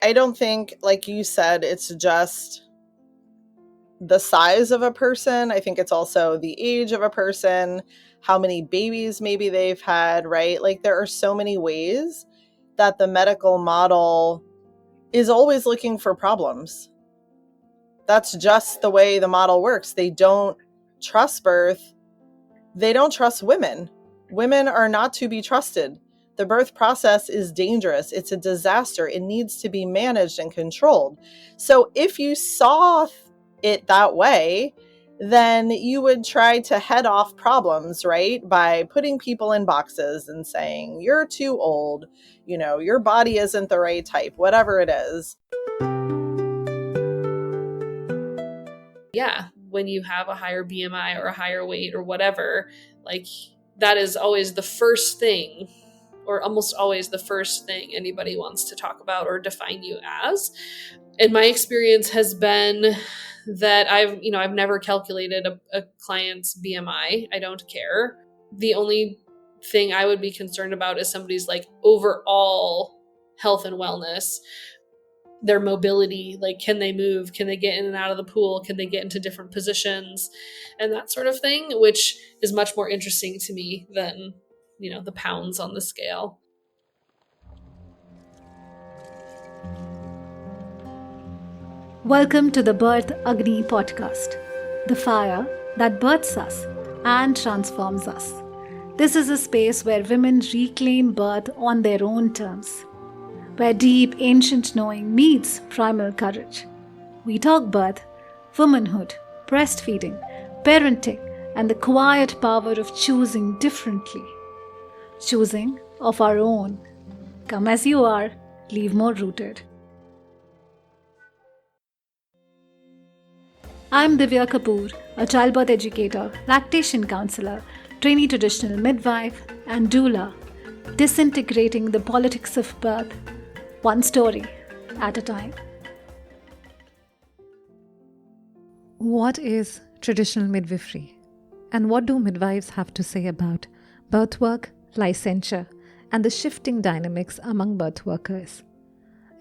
I don't think, like you said, it's just the size of a person. I think it's also the age of a person, how many babies maybe they've had, right? Like there are so many ways that the medical model is always looking for problems. That's just the way the model works. They don't trust birth. They don't trust women. Women are not to be trusted. The birth process is dangerous. It's a disaster. It needs to be managed and controlled. So if you saw it that way, then you would try to head off problems, right? By putting people in boxes and saying, you're too old, your body isn't the right type, whatever it is. Yeah, when you have a higher BMI or a higher weight or whatever, like that is always the first thing, or almost always the first thing anybody wants to talk about or define you as. And my experience has been that I've never calculated a client's BMI. I don't care. The only thing I would be concerned about is somebody's like overall health and wellness, their mobility, like can they move, can they get in and out of the pool, can they get into different positions, and that sort of thing, which is much more interesting to me than, the pounds on the scale. Welcome to the Birth Agni podcast, the fire that births us and transforms us. This is a space where women reclaim birth on their own terms, where deep ancient knowing meets primal courage. We talk birth, womanhood, breastfeeding, parenting, and the quiet power of choosing differently. Choosing of our own. Come as you are, leave more rooted. I'm Divya Kapoor, a childbirth educator, lactation counselor, trainee traditional midwife, and doula, disintegrating the politics of birth, one story at a time. What is traditional midwifery? And what do midwives have to say about birth work, licensure, and the shifting dynamics among birth workers?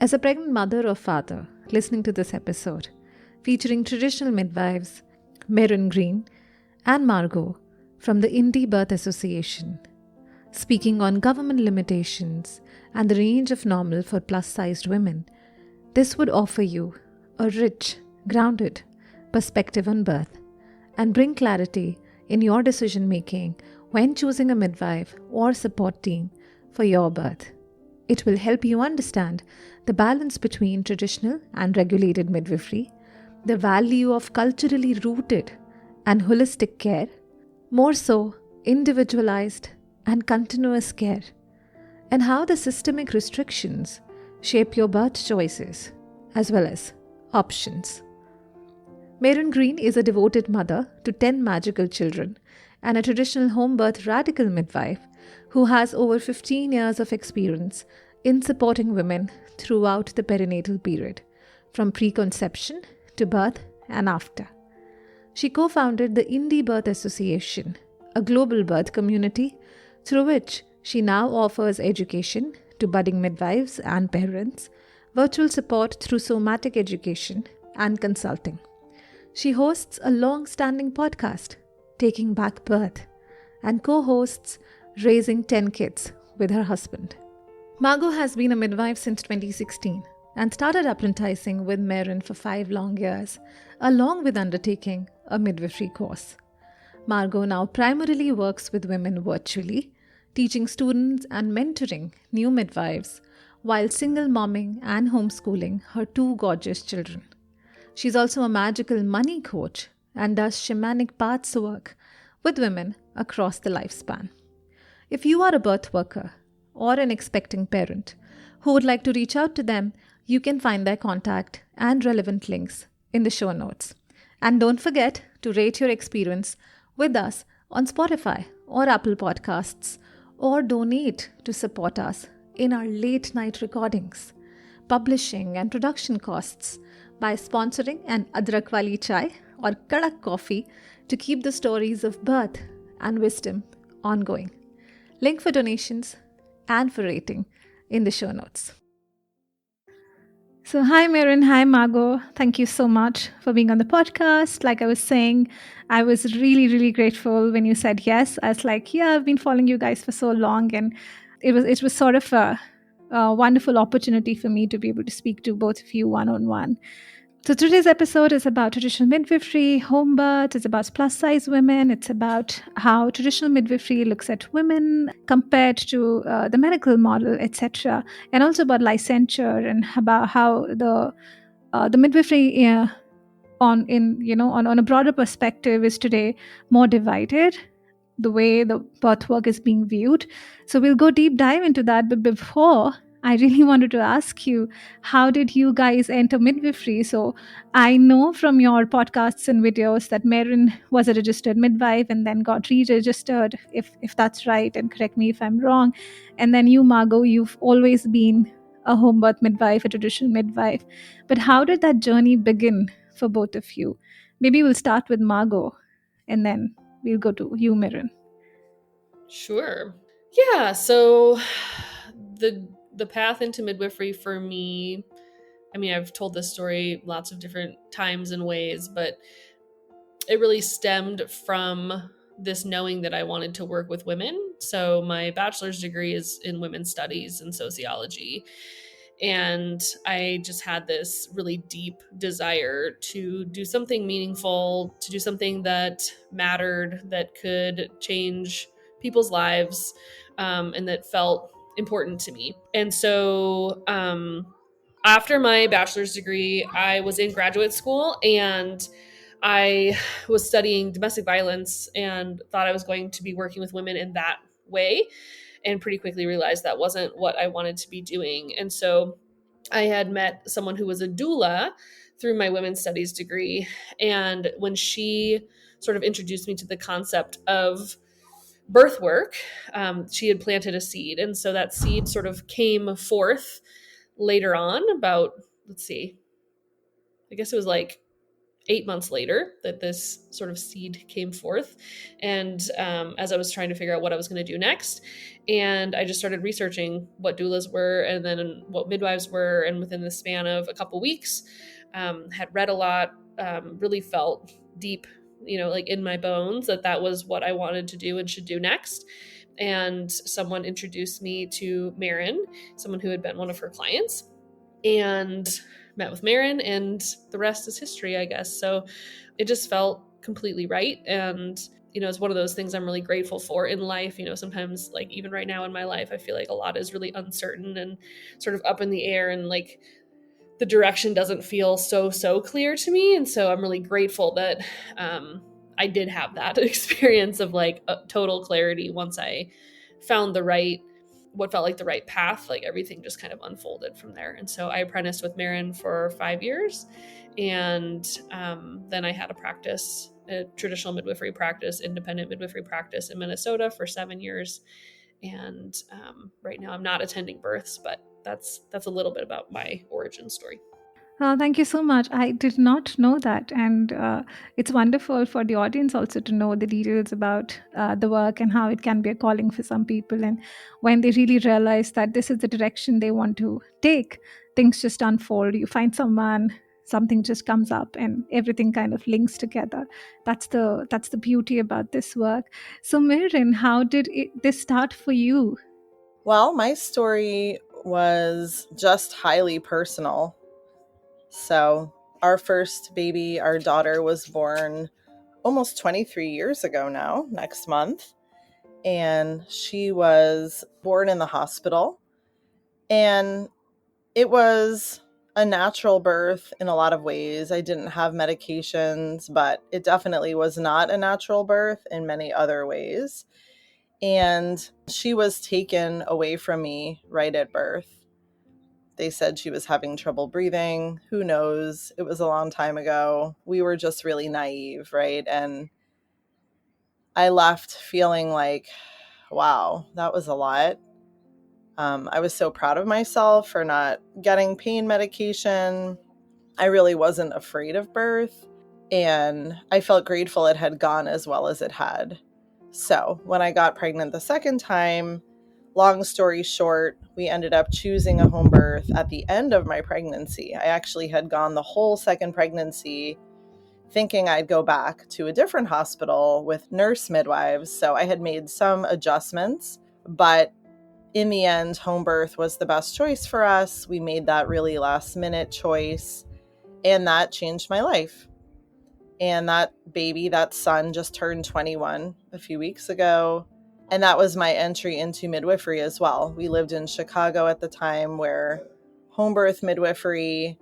As a pregnant mother or father listening to this episode, featuring traditional midwives Maryn Gre and Margo from the Indie Birth Association, speaking on government limitations and the range of normal for plus-sized women, this would offer you a rich, grounded perspective on birth and bring clarity in your decision-making when choosing a midwife or support team for your birth. It will help you understand the balance between traditional and regulated midwifery, the value of culturally rooted and holistic care, more so individualized and continuous care, and how the systemic restrictions shape your birth choices as well as options. Maryn Gre is a devoted mother to 10 magical children and a traditional home birth radical midwife who has over 15 years of experience in supporting women throughout the perinatal period, from preconception to birth and after. She co-founded the Indie Birth Association, a global birth community through which she now offers education to budding midwives and parents, virtual support through somatic education, and consulting. She hosts a long-standing podcast, Taking Back Birth, and co-hosts Raising 10 Kids with her husband. Margo has been a midwife since 2016 and started apprenticing with Maryn for 5 long years, along with undertaking a midwifery course. Margo now primarily works with women virtually, teaching students and mentoring new midwives while single momming and homeschooling her 2 gorgeous children. She's also a magical money coach and does shamanic paths work with women across the lifespan. If you are a birth worker or an expecting parent who would like to reach out to them, you can find their contact and relevant links in the show notes. And don't forget to rate your experience with us on Spotify or Apple Podcasts, or donate to support us in our late night recordings, publishing and production costs by sponsoring an adrak wali chai or kadak coffee to keep the stories of birth and wisdom ongoing. Link for donations and for rating in the show notes. So, hi, Maryn. Hi, Margo. Thank you so much for being on the podcast. Like I was saying, I was really, really grateful when you said yes. I was like, yeah, I've been following you guys for so long, and it was sort of a wonderful opportunity for me to be able to speak to both of you one on one. So today's episode is about traditional midwifery, home birth. It's about plus size women. It's about how traditional midwifery looks at women compared to the medical model, etc., and also about licensure and about how the midwifery on a broader perspective is today more divided, the way the birth work is being viewed. So we'll go deep dive into that. But before, I really wanted to ask you, how did you guys enter midwifery? So I know from your podcasts and videos that Maryn was a registered midwife and then got re-registered, if that's right, and correct me if I'm wrong. And then you, Margo, you've always been a home birth midwife, a traditional midwife. But how did that journey begin for both of you? Maybe we'll start with Margo and then we'll go to you, Maryn. Sure. Yeah, so the path into midwifery for me, I mean, I've told this story lots of different times and ways, but it really stemmed from this knowing that I wanted to work with women. So my bachelor's degree is in women's studies and sociology. And I just had this really deep desire to do something meaningful, to do something that mattered, that could change people's lives, and that felt important to me. And so after my bachelor's degree, I was in graduate school and I was studying domestic violence and thought I was going to be working with women in that way, and pretty quickly realized that wasn't what I wanted to be doing. And so I had met someone who was a doula through my women's studies degree. And when she sort of introduced me to the concept of birth work, she had planted a seed. And so that seed sort of came forth later on, about, let's see, I guess it was like 8 months later that this sort of seed came forth. And as I was trying to figure out what I was going to do next, and I just started researching what doulas were and then what midwives were. And within the span of a couple weeks, had read a lot, really felt deep, like in my bones that was what I wanted to do and should do next. And someone introduced me to Maryn, someone who had been one of her clients, and met with Maryn, and the rest is history, I guess. So it just felt completely right. And, it's one of those things I'm really grateful for in life. Sometimes, like, even right now in my life, I feel like a lot is really uncertain and sort of up in the air, and like the direction doesn't feel so clear to me. And so I'm really grateful that I did have that experience of like total clarity once I found what felt like the right path. Like everything just kind of unfolded from there. And so I apprenticed with Maryn for 5 years. And then I had a traditional midwifery practice, independent midwifery practice in Minnesota for 7 years. And right now I'm not attending births, but that's a little bit about my origin story. Thank you so much. I did not know that. And it's wonderful for the audience also to know the details about the work and how it can be a calling for some people. And when they really realize that this is the direction they want to take, things just unfold. You find someone, something just comes up, and everything kind of links together. That's the beauty about this work. So Maryn, how did this start for you? Well, my story was just highly personal. So our first baby, our daughter, was born almost 23 years ago now, next month. And she was born in the hospital. And it was a natural birth in a lot of ways. I didn't have medications, but it definitely was not a natural birth in many other ways. And she was taken away from me right at birth. They said she was having trouble breathing. Who knows? It was a long time ago. We were just really naive, right? And I left feeling like, wow, that was a lot. I was so proud of myself for not getting pain medication. I really wasn't afraid of birth. And I felt grateful it had gone as well as it had. So when I got pregnant the second time, long story short, we ended up choosing a home birth at the end of my pregnancy. I actually had gone the whole second pregnancy thinking I'd go back to a different hospital with nurse midwives. So I had made some adjustments, but in the end, home birth was the best choice for us. We made that really last minute choice, and that changed my life. And that baby, that son, just turned 21 a few weeks ago. And that was my entry into midwifery as well. We lived in Chicago at the time, where home birth midwifery,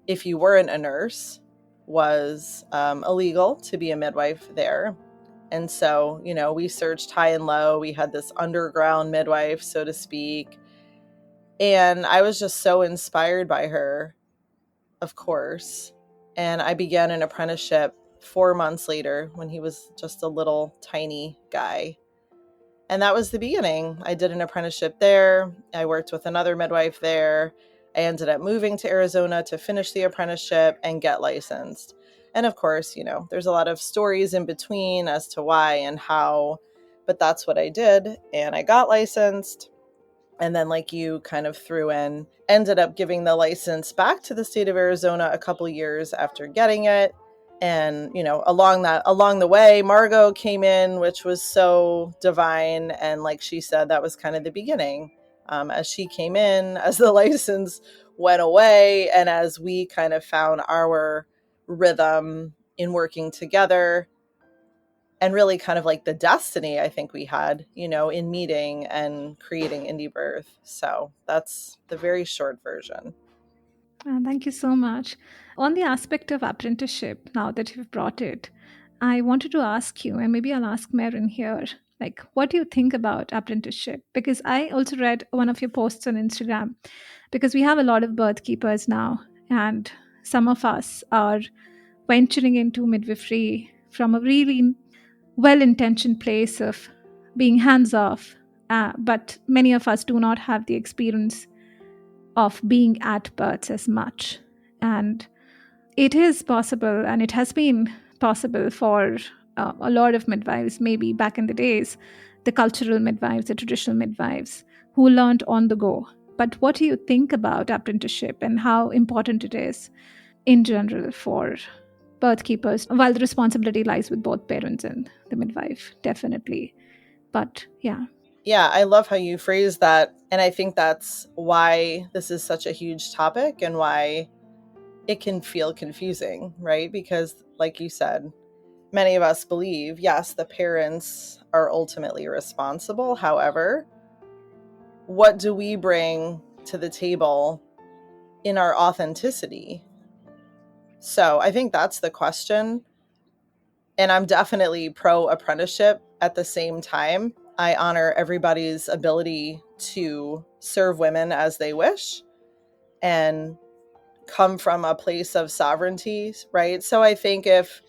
if you weren't a nurse, was illegal to be a midwife there. And so, we searched high and low. We had this underground midwife, so to speak. And I was just so inspired by her, of course. And I began an apprenticeship 4 months later when he was just a little tiny guy. And that was the beginning. I did an apprenticeship there. I worked with another midwife there. I ended up moving to Arizona to finish the apprenticeship and get licensed. And of course, there's a lot of stories in between as to why and how, but that's what I did. And I got licensed. And then, like you kind of threw in, ended up giving the license back to the state of Arizona a couple years after getting it. And, along the way, Margo came in, which was so divine. And like she said, that was kind of the beginning. As she came in, as the license went away, and as we kind of found our rhythm in working together, and really kind of like the destiny I think we had, in meeting and creating Indie Birth. So that's the very short version. Thank you so much. On the aspect of apprenticeship, now that you've brought it, I wanted to ask you, and maybe I'll ask Maryn here, like, what do you think about apprenticeship? Because I also read one of your posts on Instagram, because we have a lot of birth keepers now, and some of us are venturing into midwifery from a really well-intentioned place of being hands-off, but many of us do not have the experience of being at births as much. And it is possible, and it has been possible for a lot of midwives, maybe back in the days, the cultural midwives, the traditional midwives, who learned on the go. But what do you think about apprenticeship and how important it is in general for birth keepers, while the responsibility lies with both parents and the midwife, definitely. But yeah. Yeah, I love how you phrase that. And I think that's why this is such a huge topic and why it can feel confusing, right? Because like you said, many of us believe, yes, the parents are ultimately responsible. However, what do we bring to the table in our authenticity? So I think that's the question. And I'm definitely pro apprenticeship at the same time. I honor everybody's ability to serve women as they wish and come from a place of sovereignty, right? So I think if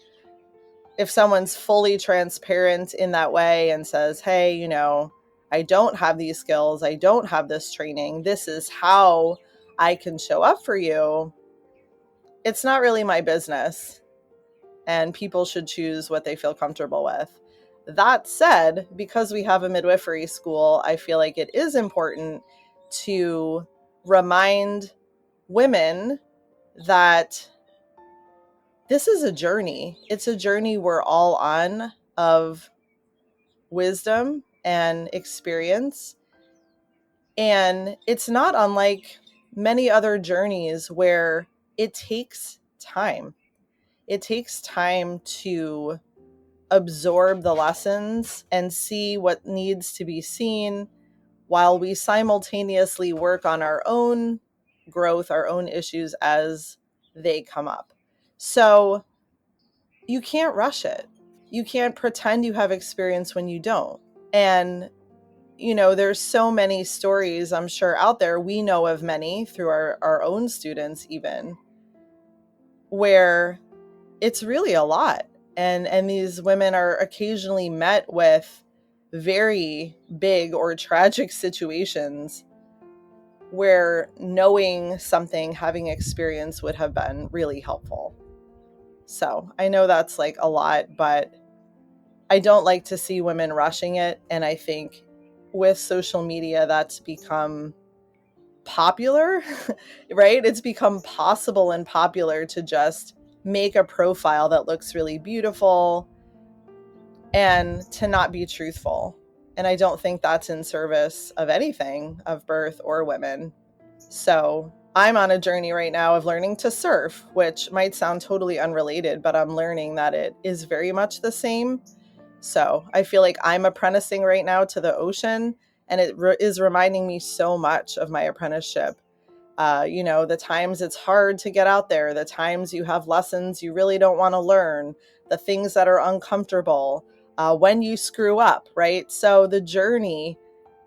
someone's fully transparent in that way and says, hey, I don't have these skills, I don't have this training, this is how I can show up for you, it's not really my business. And people should choose what they feel comfortable with. That said, because we have a midwifery school, I feel like it is important to remind women that this is a journey. It's a journey we're all on of wisdom and experience. And it's not unlike many other journeys where it takes time. It takes time to absorb the lessons and see what needs to be seen while we simultaneously work on our own growth, our own issues as they come up. So you can't rush it. You can't pretend you have experience when you don't. And, there's so many stories, I'm sure, out there. We know of many through our own students even, where it's really a lot. And these women are occasionally met with very big or tragic situations where knowing something, having experience would have been really helpful. So I know that's like a lot, but I don't like to see women rushing it. And I think with social media that's become popular, right? It's become possible and popular to just make a profile that looks really beautiful and to not be truthful. And I don't think that's in service of anything, of birth or women. So I'm on a journey right now of learning to surf, which might sound totally unrelated, but I'm learning that it is very much the same. So I feel like I'm apprenticing right now to the ocean, and it is reminding me so much of my apprenticeship. The times it's hard to get out there, the times you have lessons you really don't want to learn, the things that are uncomfortable, when you screw up, right? So the journey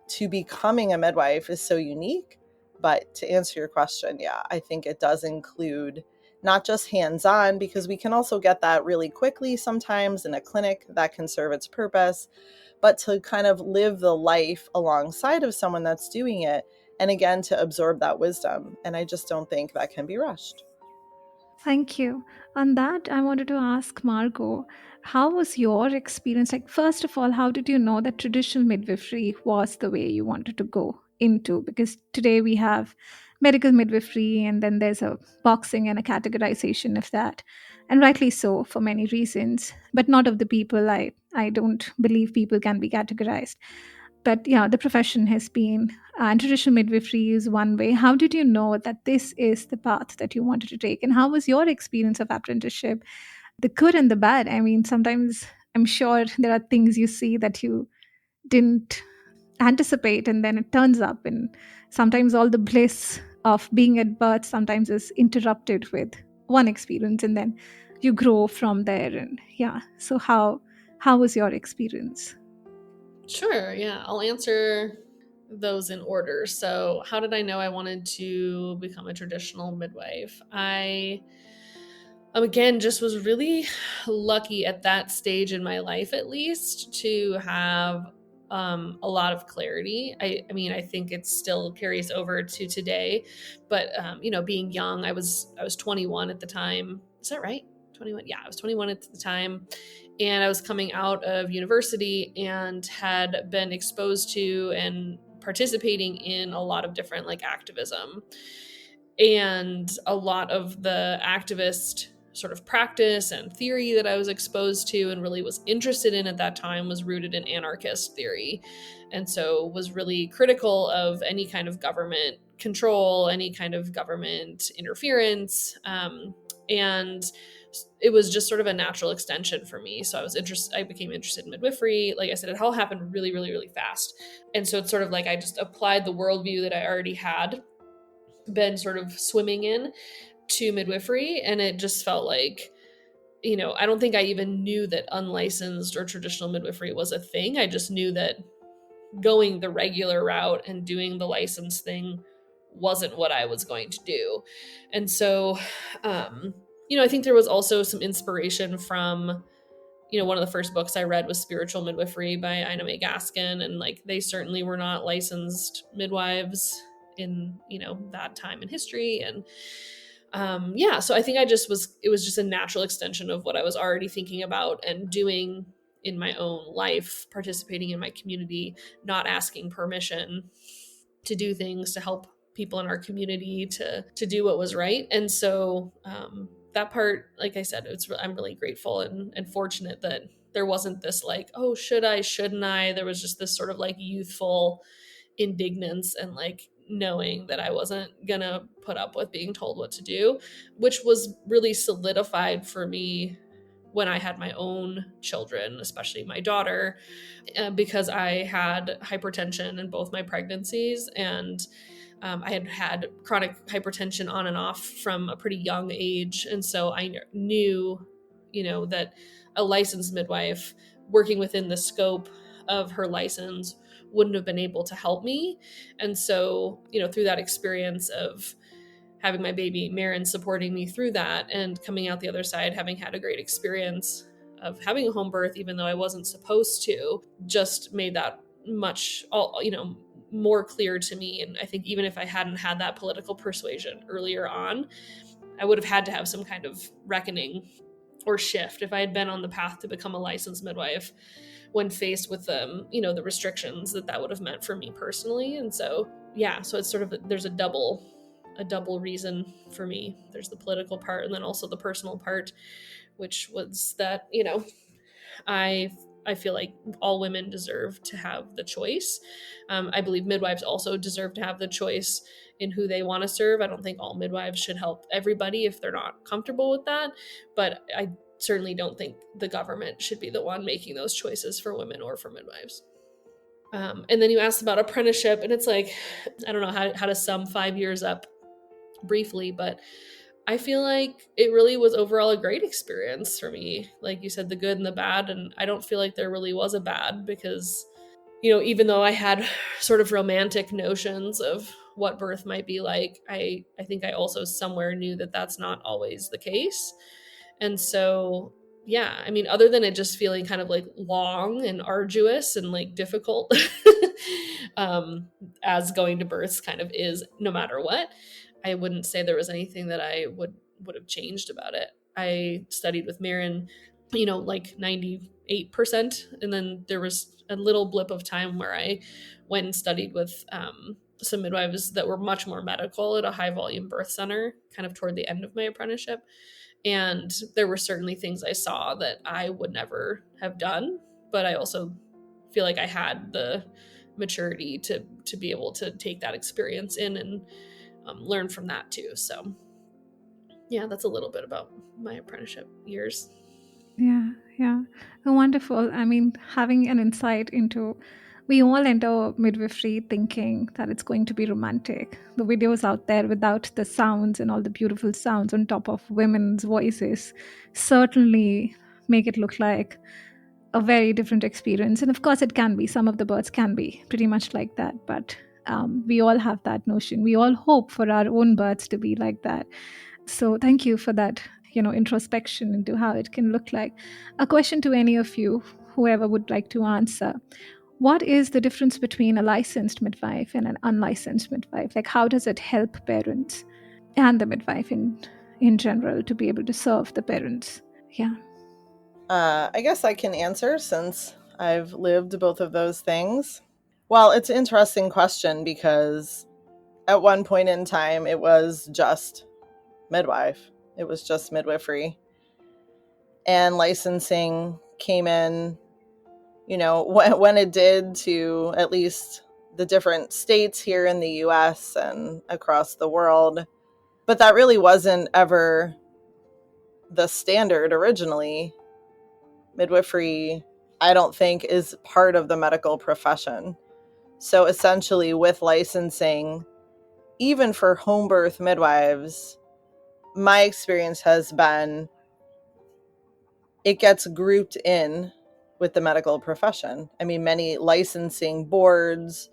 to becoming a midwife is so unique. But to answer your question, yeah, I think it does include not just hands-on, because we can also get that really quickly sometimes in a clinic that can serve its purpose, but to kind of live the life alongside of someone that's doing it. And again, to absorb that wisdom. And I just don't think that can be rushed. Thank you. On that, I wanted to ask Margo, how was your experience? Like, first of all, how did you know that traditional midwifery was the way you wanted to go into? Because today we have medical midwifery, and then there's a boxing and a categorization of that. And rightly so, for many reasons, but not of the people. I don't believe people can be categorized. But yeah, the profession has been, and traditional midwifery is one way. How did you know that this is the path that you wanted to take? And how was your experience of apprenticeship, the good and the bad? I mean, sometimes I'm sure there are things you see that you didn't anticipate, and then it turns up. And sometimes all the bliss of being at birth sometimes is interrupted with one experience, and then you grow from there. And yeah, so how was your experience? Sure, yeah. I'll answer those in order. So, how did I know I wanted to become a traditional midwife? I again just was really lucky at that stage in my life, at least, to have a lot of clarity. I mean, I think it still carries over to today, but being young, I was 21 at the time. Is that right? 21? Yeah, I was 21 at the time, and I was coming out of university and had been exposed to and participating in a lot of different like activism, and a lot of the activist sort of practice and theory that I was exposed to and really was interested in at that time was rooted in anarchist theory. And so was really critical of any kind of government control, any kind of government interference. And it was just sort of a natural extension for me. So I became interested in midwifery. Like I said, it all happened really, really, really fast. And so it's sort of like I just applied the worldview that I already had been sort of swimming in to midwifery, and it just felt like, I don't think I even knew that unlicensed or traditional midwifery was a thing. I just knew that going the regular route and doing the licensed thing wasn't what I was going to do. And so I think there was also some inspiration from, one of the first books I read was Spiritual Midwifery by Ina May Gaskin, and like they certainly were not licensed midwives in that time in history. And so I think it was just a natural extension of what I was already thinking about and doing in my own life, participating in my community, not asking permission to do things to help people in our community to do what was right. And so that part, like I said, I'm really grateful and fortunate that there wasn't this like, oh, should I, shouldn't I? There was just this sort of like youthful indignance and like knowing that I wasn't gonna put up with being told what to do, which was really solidified for me when I had my own children, especially my daughter, because I had hypertension in both my pregnancies, and I had had chronic hypertension on and off from a pretty young age. And so I knew, that a licensed midwife working within the scope of her license wouldn't have been able to help me. And so, through that experience of having my baby Maryn supporting me through that and coming out the other side, having had a great experience of having a home birth, even though I wasn't supposed to, just made that much, more clear to me. And I think even if I hadn't had that political persuasion earlier on, I would have had to have some kind of reckoning or shift if I had been on the path to become a licensed midwife when faced with the restrictions that would have meant for me personally. And so, yeah, so it's sort of, there's a double reason for me. There's the political part and then also the personal part, which was that, I feel like all women deserve to have the choice. I believe midwives also deserve to have the choice in who they want to serve. I don't think all midwives should help everybody if they're not comfortable with that. But I certainly don't think the government should be the one making those choices for women or for midwives. And then you asked about apprenticeship, and it's like, I don't know how to sum 5 years up briefly, but I feel like it really was overall a great experience for me. Like you said, the good and the bad. And I don't feel like there really was a bad because, even though I had sort of romantic notions of what birth might be like, I think I also somewhere knew that that's not always the case. And so, yeah, I mean, other than it just feeling kind of like long and arduous and like difficult, as going to births kind of is no matter what, I wouldn't say there was anything that I would have changed about it. I studied with Maryn, like 98%. And then there was a little blip of time where I went and studied with some midwives that were much more medical at a high volume birth center, kind of toward the end of my apprenticeship. And there were certainly things I saw that I would never have done, but I also feel like I had the maturity to be able to take that experience in and learn from that too. So yeah, that's a little bit about my apprenticeship years. Yeah. Wonderful. I mean, having an insight into, we all enter midwifery thinking that it's going to be romantic. The videos out there without the sounds and all the beautiful sounds on top of women's voices certainly make it look like a very different experience. And of course, it can be. Some of the births can be pretty much like that. But we all have that notion. We all hope for our own births to be like that. So thank you for that, introspection into how it can look like. A question to any of you, whoever would like to answer. What is the difference between a licensed midwife and an unlicensed midwife? Like, how does it help parents and the midwife in general to be able to serve the parents? Yeah. I guess I can answer since I've lived both of those things. Well, it's an interesting question because at one point in time, it was just midwife. It was just midwifery. And licensing came in, when it did to at least the different states here in the US and across the world. But that really wasn't ever the standard originally. Midwifery, I don't think, is part of the medical profession. So essentially with licensing, even for home birth midwives, my experience has been it gets grouped in with the medical profession. I mean, many licensing boards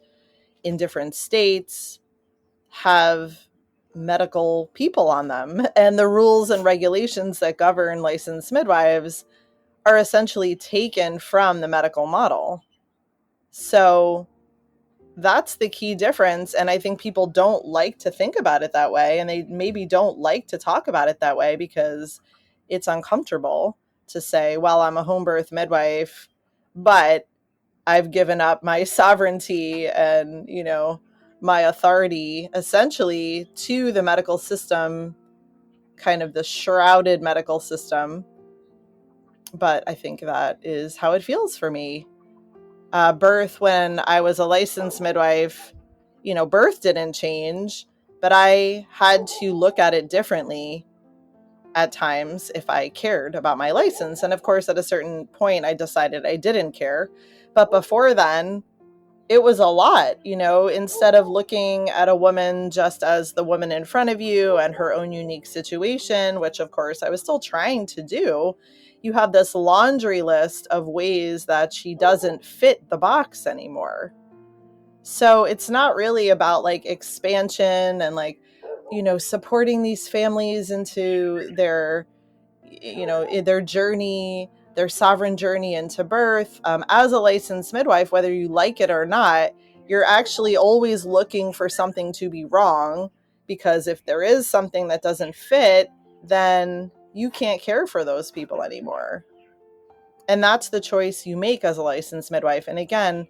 in different states have medical people on them, and the rules and regulations that govern licensed midwives are essentially taken from the medical model. So that's the key difference. And I think people don't like to think about it that way. And they maybe don't like to talk about it that way because it's uncomfortable to say, well, I'm a home birth midwife, but I've given up my sovereignty and, my authority essentially to the medical system, kind of the shrouded medical system. But I think that is how it feels for me. Birth, when I was a licensed midwife, birth didn't change, but I had to look at it differently at times if I cared about my license. And of course, at a certain point, I decided I didn't care. But before then, it was a lot, instead of looking at a woman just as the woman in front of you and her own unique situation, which of course I was still trying to do. You have this laundry list of ways that she doesn't fit the box anymore. So it's not really about like expansion and like, supporting these families into their, their journey, their sovereign journey into birth. As a licensed midwife, whether you like it or not, you're actually always looking for something to be wrong, because if there is something that doesn't fit, then you can't care for those people anymore. And that's the choice you make as a licensed midwife. And again,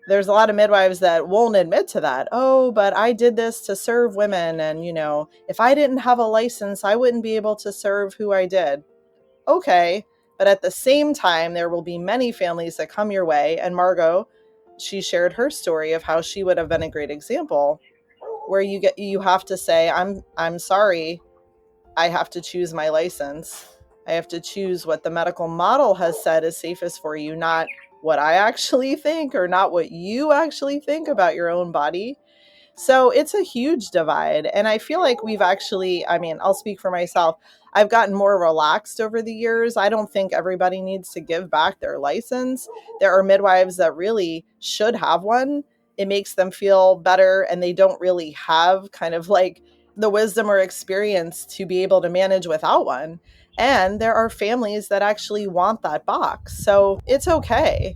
there's a lot of midwives that won't admit to that. Oh, but I did this to serve women. And, if I didn't have a license, I wouldn't be able to serve who I did. Okay. But at the same time, there will be many families that come your way. And Margo, she shared her story of how she would have been a great example, where you have to say, I'm sorry, I have to choose my license. I have to choose what the medical model has said is safest for you, not what I actually think or not what you actually think about your own body. So it's a huge divide. And I feel like we've actually, I'll speak for myself. I've gotten more relaxed over the years. I don't think everybody needs to give back their license. There are midwives that really should have one. It makes them feel better, and they don't really have kind of like the wisdom or experience to be able to manage without one. And there are families that actually want that box. So it's okay.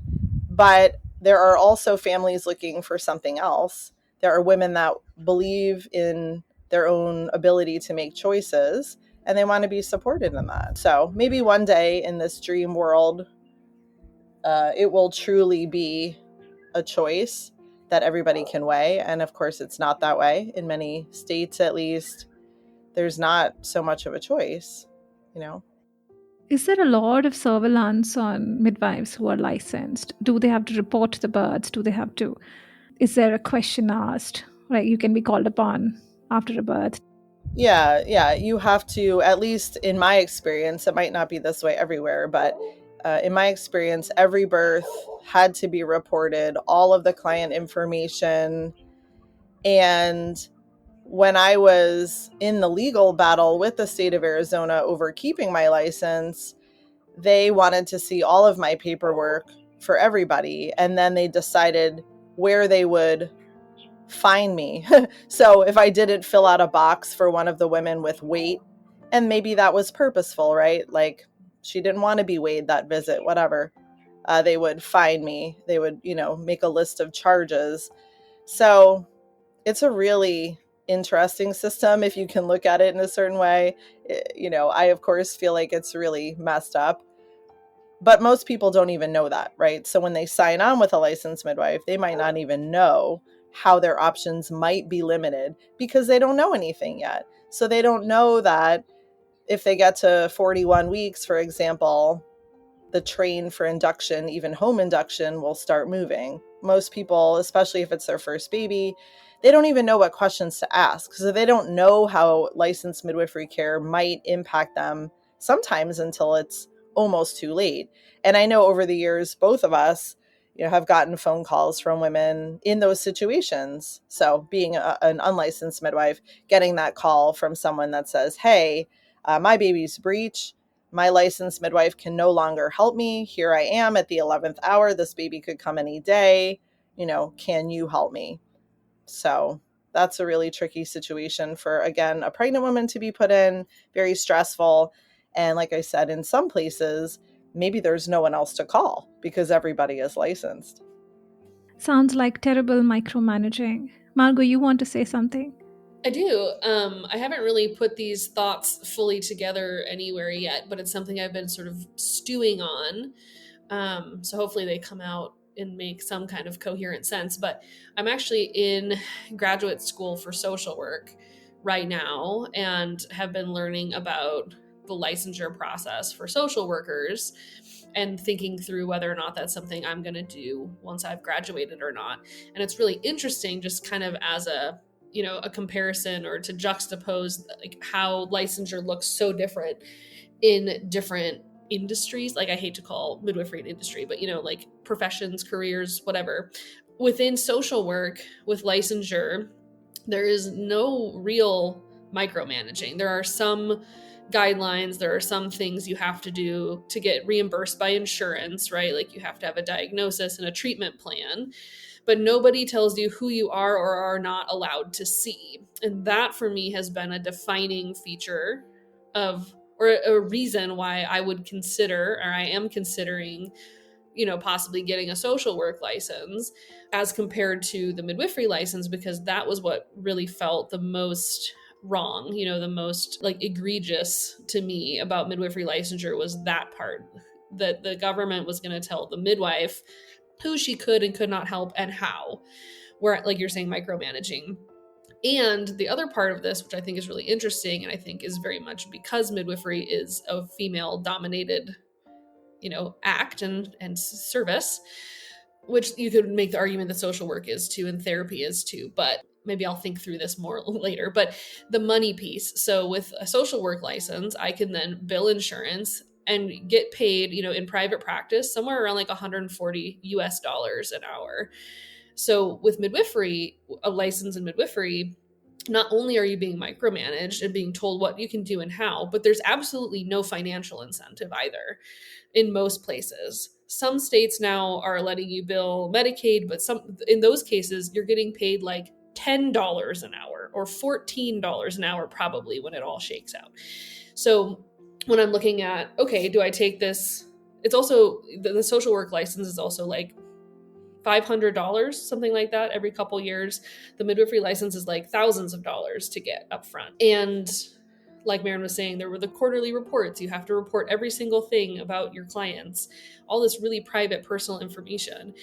But there are also families looking for something else. There are women that believe in their own ability to make choices, and they want to be supported in that. So maybe one day in this dream world, it will truly be a choice that everybody can weigh. And of course, it's not that way. In many states, at least, there's not so much of a choice, Is there a lot of surveillance on midwives who are licensed? Do they have to report the births? Is there a question asked? Right, you can be called upon after a birth. Yeah, you have to, at least in my experience, it might not be this way everywhere, but in my experience, every birth had to be reported, all of the client information. And when I was in the legal battle with the state of Arizona over keeping my license, they wanted to see all of my paperwork for everybody. And then they decided where they would find me. So if I didn't fill out a box for one of the women with weight, and maybe that was purposeful, right? Like she didn't want to be weighed that visit, whatever. They would find me. They would, make a list of charges. So it's a really interesting system if you can look at it in a certain way. I, of course, feel like it's really messed up. But most people don't even know that, right? So when they sign on with a licensed midwife, they might not even know how their options might be limited because they don't know anything yet. So they don't know that if they get to 41 weeks, for example, the train for induction, even home induction, will start moving. Most people, especially if it's their first baby, they don't even know what questions to ask because they don't know how licensed midwifery care might impact them sometimes until it's almost too late. And I know over the years, both of us, have gotten phone calls from women in those situations. So being an unlicensed midwife, getting that call from someone that says, hey, my baby's breech, my licensed midwife can no longer help me. Here I am at the 11th hour. This baby could come any day. Can you help me? So that's a really tricky situation for, again, a pregnant woman to be put in, very stressful. And like I said, in some places, maybe there's no one else to call because everybody is licensed. Sounds like terrible micromanaging. Margo, you want to say something? I do. I haven't really put these thoughts fully together anywhere yet, but it's something I've been sort of stewing on. So hopefully they come out and make some kind of coherent sense. But I'm actually in graduate school for social work right now and have been learning about the licensure process for social workers and thinking through whether or not that's something I'm going to do once I've graduated or not. And it's really interesting just kind of as a comparison or to juxtapose like how licensure looks so different in different industries. Like I hate to call midwifery an industry, but like professions, careers, whatever. Within social work with licensure, there is no real micromanaging. There are some guidelines, there are some things you have to do to get reimbursed by insurance, right? Like you have to have a diagnosis and a treatment plan, but nobody tells you who you are or are not allowed to see. And that for me has been a defining feature of, or a reason why I would consider, or I am considering, possibly getting a social work license as compared to the midwifery license, because that was what really felt the most wrong. The most like egregious to me about midwifery licensure was that part, that the government was going to tell the midwife who she could and could not help and how, where, like you're saying, micromanaging. And the other part of this, which I think is really interesting, and I think is very much because midwifery is a female dominated, act and service, which you could make the argument that social work is too and therapy is too, but maybe I'll think through this more later. But the money piece. So with a social work license, I can then bill insurance and get paid, in private practice, somewhere around like $140 an hour. So with midwifery, a license in midwifery, not only are you being micromanaged and being told what you can do and how, but there's absolutely no financial incentive either in most places. Some states now are letting you bill Medicaid, but in those cases, you're getting paid like $10 an hour or $14 an hour, probably, when it all shakes out. So when I'm looking at, okay, do I take this? It's also, the social work license is also like $500, something like that, every couple years. The midwifery license is like thousands of dollars to get up front. And like Maryn was saying, there were the quarterly reports. You have to report every single thing about your clients, all this really private, personal information.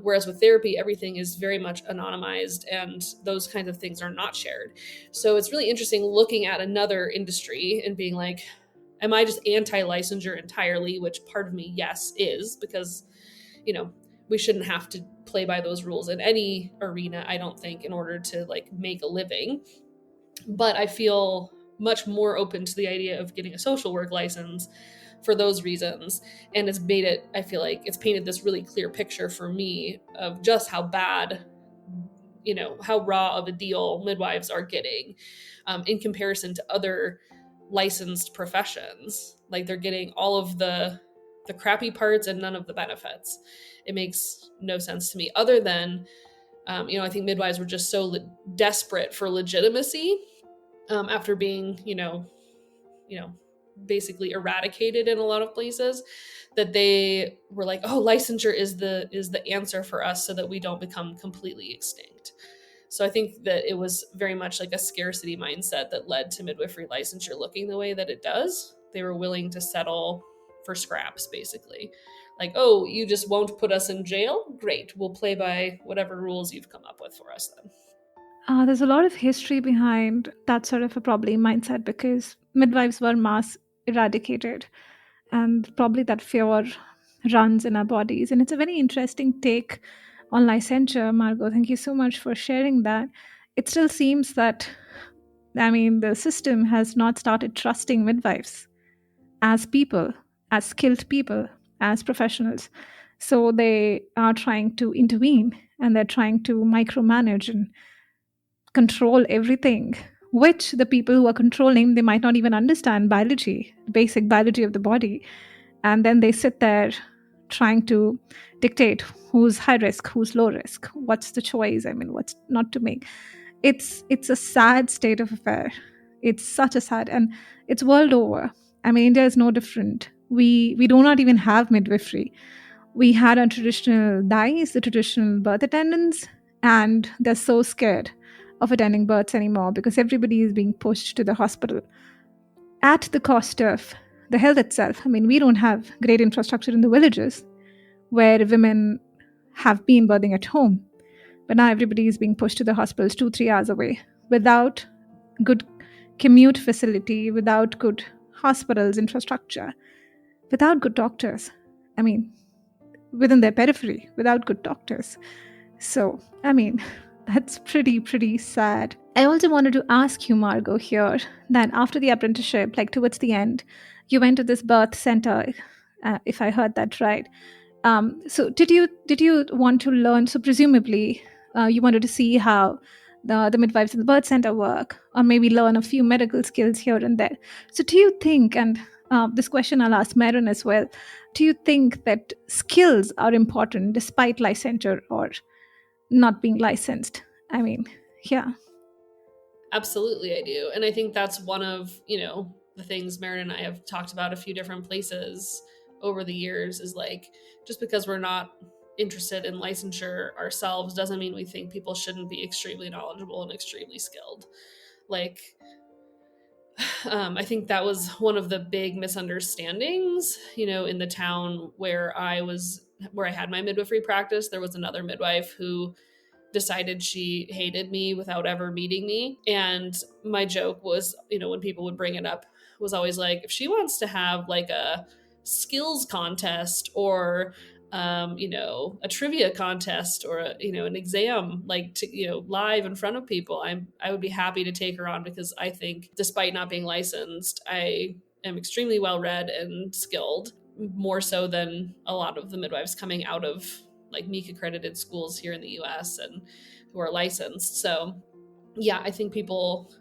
Whereas with therapy, everything is very much anonymized and those kinds of things are not shared. So it's really interesting looking at another industry and being like, am I just anti-licensure entirely? Which part of me, yes, is, because, we shouldn't have to play by those rules in any arena, I don't think, in order to like make a living. But I feel much more open to the idea of getting a social work license for those reasons. And it's made it, I feel like it's painted this really clear picture for me of just how bad, how raw of a deal midwives are getting in comparison to other licensed professions. Like they're getting all of the crappy parts and none of the benefits. It makes no sense to me, other than, I think midwives were just so desperate for legitimacy after being, basically eradicated in a lot of places, that they were like, oh, licensure is the answer for us so that we don't become completely extinct. So I think that it was very much like a scarcity mindset that led to midwifery licensure looking the way that it does. They were willing to settle for scraps, basically. Like, oh, you just won't put us in jail? Great. We'll play by whatever rules you've come up with for us then. There's a lot of history behind that sort of a probably mindset, because midwives were mass eradicated and probably that fear runs in our bodies. And it's a very interesting take on licensure, Margo. Thank you so much for sharing that. It still seems that, the system has not started trusting midwives as people, as skilled people, as professionals. So they are trying to intervene and they're trying to micromanage and control everything, which the people who are controlling, they might not even understand biology, basic biology of the body. And then they sit there trying to dictate who's high risk, who's low risk, what's the choice, what's not to make. It's a sad state of affair. It's such a sad, and it's world over. India is no different. We do not even have midwifery. We had our traditional dais, the traditional birth attendants, and they're so scared of attending births anymore because everybody is being pushed to the hospital at the cost of the health itself. We don't have great infrastructure in the villages where women have been birthing at home. But now everybody is being pushed to the hospitals 2-3 hours away without good commute facility, without good hospitals infrastructure, without good doctors. Within their periphery, without good doctors. So, that's pretty sad. I also wanted to ask you, Margo, here, that after the apprenticeship, like towards the end, you went to this birth center, if I heard that right. So did you want to learn? So presumably, you wanted to see how the midwives in the birth center work, or maybe learn a few medical skills here and there. So do you think, and this question I'll ask Maryn as well, do you think that skills are important despite licensure or not being licensed? Yeah. Absolutely, I do. And I think that's one of, the things Maryn and I have talked about a few different places over the years, is like, just because we're not interested in licensure ourselves doesn't mean we think people shouldn't be extremely knowledgeable and extremely skilled. Like, I think that was one of the big misunderstandings, in the town where I had my midwifery practice. There was another midwife who decided she hated me without ever meeting me. And my joke was, when people would bring it up, was always like, if she wants to have like a skills contest or a trivia contest or an exam, like live in front of people, I would be happy to take her on, because I think, despite not being licensed, I am extremely well read and skilled, more so than a lot of the midwives coming out of like MEEC accredited schools here in the US and who are licensed. So yeah, I think people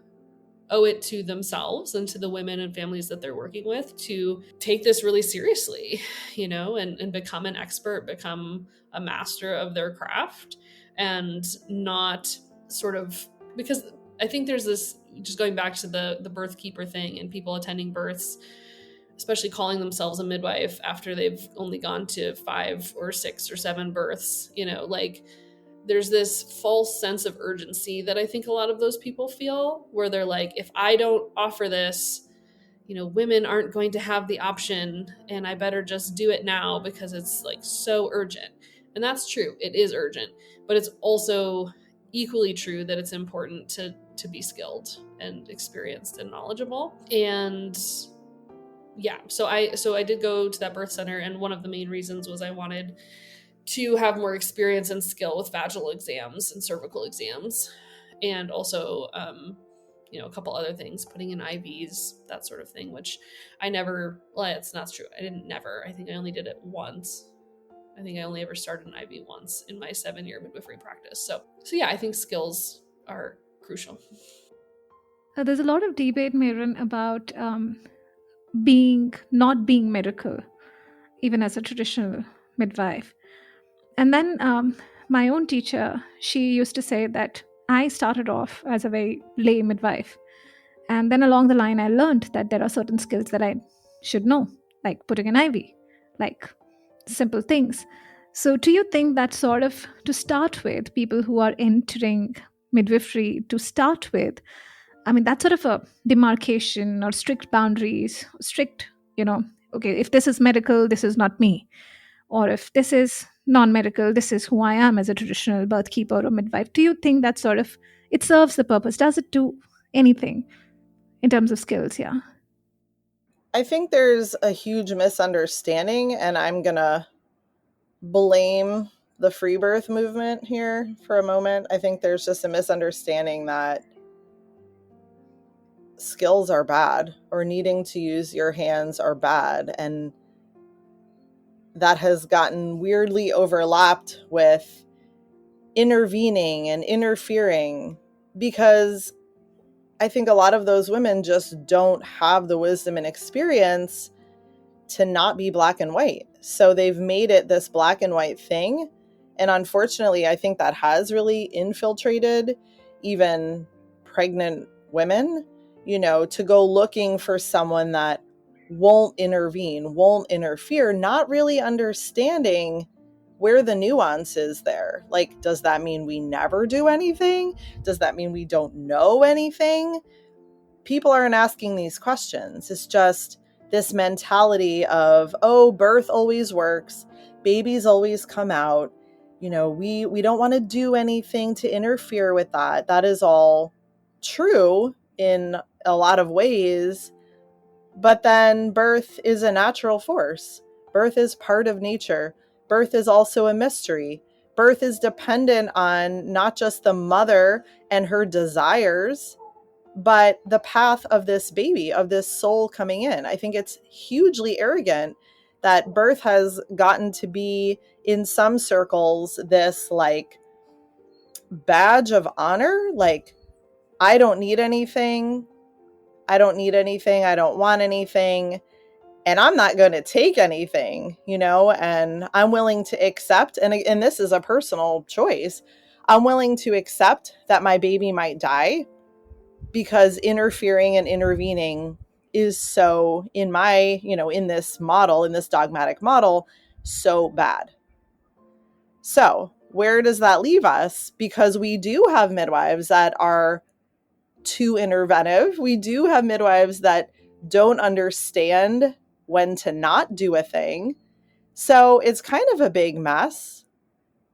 owe it to themselves and to the women and families that they're working with to take this really seriously, and become an expert, become a master of their craft, and not sort of, because I think there's this, just going back to the birth keeper thing and people attending births, especially calling themselves a midwife after they've only gone to 5 or 6 or 7 births, like there's this false sense of urgency that I think a lot of those people feel, where they're like, if I don't offer this, women aren't going to have the option, and I better just do it now because it's like so urgent. And that's true. It is urgent, but it's also equally true that it's important to be skilled and experienced and knowledgeable. And yeah, so I did go to that birth center, and one of the main reasons was I wanted to have more experience and skill with vaginal exams and cervical exams, and also a couple other things, putting in IVs, that sort of thing, which I never, well, it's not true, I didn't never, I think I only did it once. I think I only ever started an IV once in my 7-year midwifery practice. So yeah, I think skills are crucial. There's a lot of debate, Maryn, about not being medical, even as a traditional midwife. And then my own teacher, she used to say that I started off as a very lay midwife. And then along the line, I learned that there are certain skills that I should know, like putting an IV, like simple things. So do you think that sort of, to start with, people who are entering midwifery to start with, I mean, that's sort of a demarcation or strict boundaries, strict, okay, if this is medical, this is not me. Or if this is non-medical, this is who I am as a traditional birth keeper or midwife. Do you think that sort of, it serves the purpose? Does it do anything in terms of skills? Yeah. I think there's a huge misunderstanding, and I'm going to blame the free birth movement here for a moment. I think there's just a misunderstanding that skills are bad, or needing to use your hands are bad. And that has gotten weirdly overlapped with intervening and interfering, because I think a lot of those women just don't have the wisdom and experience to not be black and white. So they've made it this black and white thing. And unfortunately, I think that has really infiltrated even pregnant women, to go looking for someone that won't intervene, won't interfere, not really understanding where the nuance is there. Like, does that mean we never do anything? Does that mean we don't know anything? People aren't asking these questions. It's just this mentality of, oh, birth always works, babies always come out. We don't want to do anything to interfere with that. That is all true in a lot of ways. But then birth is a natural force. Birth is part of nature. Birth is also a mystery. Birth is dependent on not just the mother and her desires, but the path of this baby, of this soul coming in. I think it's hugely arrogant that birth has gotten to be, in some circles, this like badge of honor. Like, I don't need anything. I don't need anything. I don't want anything. And I'm not going to take anything, and I'm willing to accept. And this is a personal choice. I'm willing to accept that my baby might die, because interfering and intervening is so, in my, in this model, in this dogmatic model, so bad. So where does that leave us? Because we do have midwives that are too interventive. We do have midwives that don't understand when to not do a thing. So it's kind of a big mess.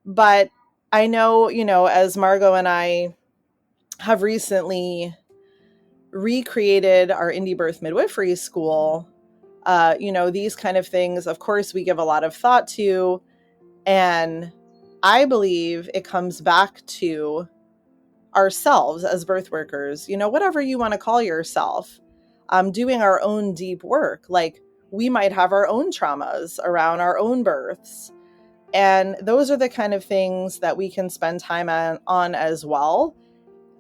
But I know, as Margo and I have recently recreated our indie birth midwifery school, these kind of things, of course, we give a lot of thought to. And I believe it comes back to ourselves as birth workers, whatever you want to call yourself, doing our own deep work. Like, we might have our own traumas around our own births. And those are the kind of things that we can spend time on as well,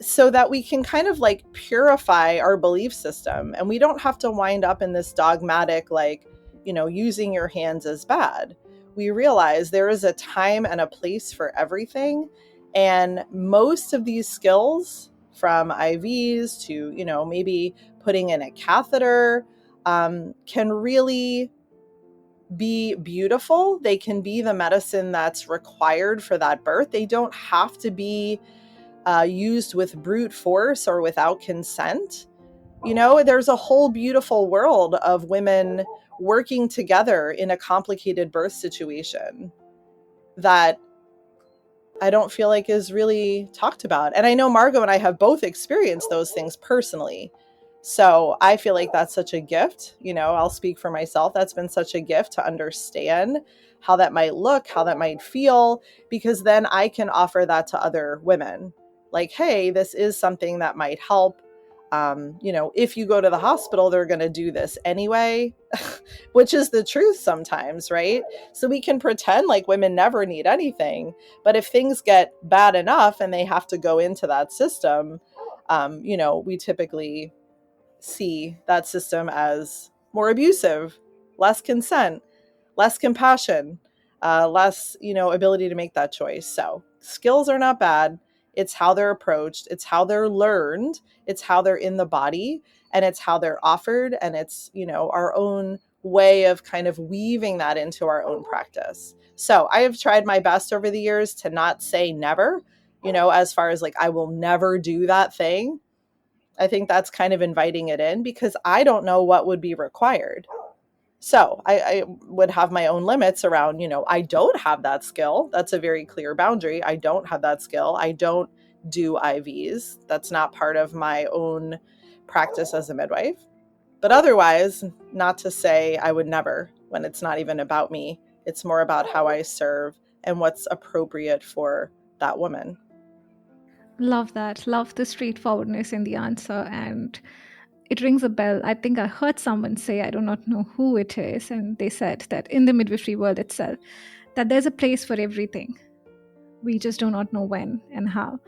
so that we can kind of like purify our belief system. And we don't have to wind up in this dogmatic, like, using your hands is bad. We realize there is a time and a place for everything. And most of these skills, from IVs to, maybe putting in a catheter, can really be beautiful. They can be the medicine that's required for that birth. They don't have to be used with brute force or without consent. There's a whole beautiful world of women working together in a complicated birth situation that I don't feel like is really talked about. And I know Margo and I have both experienced those things personally. So I feel like that's such a gift. I'll speak for myself. That's been such a gift to understand how that might look, how that might feel, because then I can offer that to other women. Like, hey, this is something that might help. If you go to the hospital, they're going to do this anyway, which is the truth sometimes, right? So we can pretend like women never need anything. But if things get bad enough and they have to go into that system, we typically see that system as more abusive, less consent, less compassion, less, ability to make that choice. So skills are not bad. It's how they're approached. It's how they're learned. It's how they're in the body, and it's how they're offered. And it's, our own way of kind of weaving that into our own practice. So I have tried my best over the years to not say never, as far as like, I will never do that thing. I think that's kind of inviting it in, because I don't know what would be required. So I would have my own limits around, I don't have that skill. That's a very clear boundary. I don't have that skill. I don't do IVs. That's not part of my own practice as a midwife. But otherwise, not to say I would never, when it's not even about me. It's more about how I serve and what's appropriate for that woman. Love that. Love the straightforwardness in the answer. And it rings a bell. I think I heard someone say, I do not know who it is, and they said that in the midwifery world itself, that there's a place for everything. We just do not know when and how.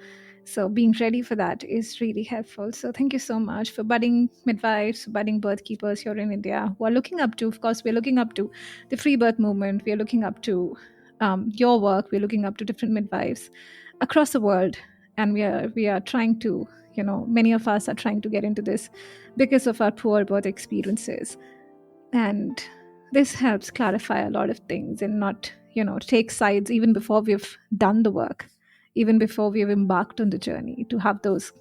So being ready for that is really helpful. So thank you so much for budding midwives, budding birth keepers here in India who are looking up to, of course, we're looking up to the free birth movement. We're looking up to your work. We're looking up to different midwives across the world. And we are trying to, many of us are trying to get into this because of our poor birth experiences. And this helps clarify a lot of things and not, take sides even before we've done the work, even before we've embarked on the journey, to have those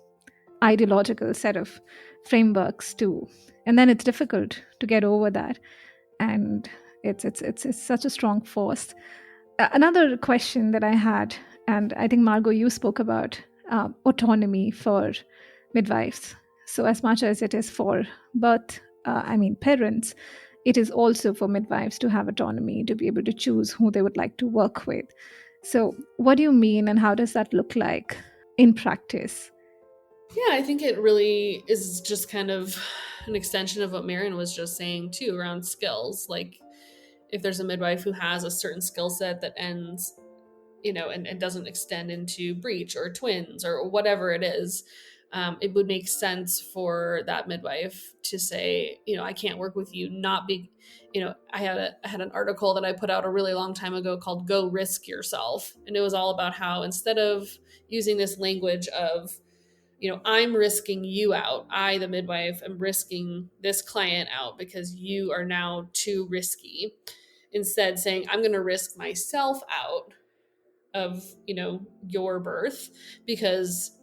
ideological set of frameworks too. And then it's difficult to get over that. And it's such a strong force. Another question that I had, and I think, Margo, you spoke about autonomy for midwives. So as much as it is for parents, it is also for midwives to have autonomy, to be able to choose who they would like to work with. So what do you mean, and how does that look like in practice? Yeah, I think it really is just kind of an extension of what Maryn was just saying too, around skills. Like, if there's a midwife who has a certain skill set that ends, and doesn't extend into breech or twins or whatever it is, it would make sense for that midwife to say, I can't work with you, not be, I had an article that I put out a really long time ago called Go Risk Yourself. And it was all about how, instead of using this language of, I'm risking you out, I, the midwife, am risking this client out because you are now too risky. Instead saying, I'm going to risk myself out of, your birth, because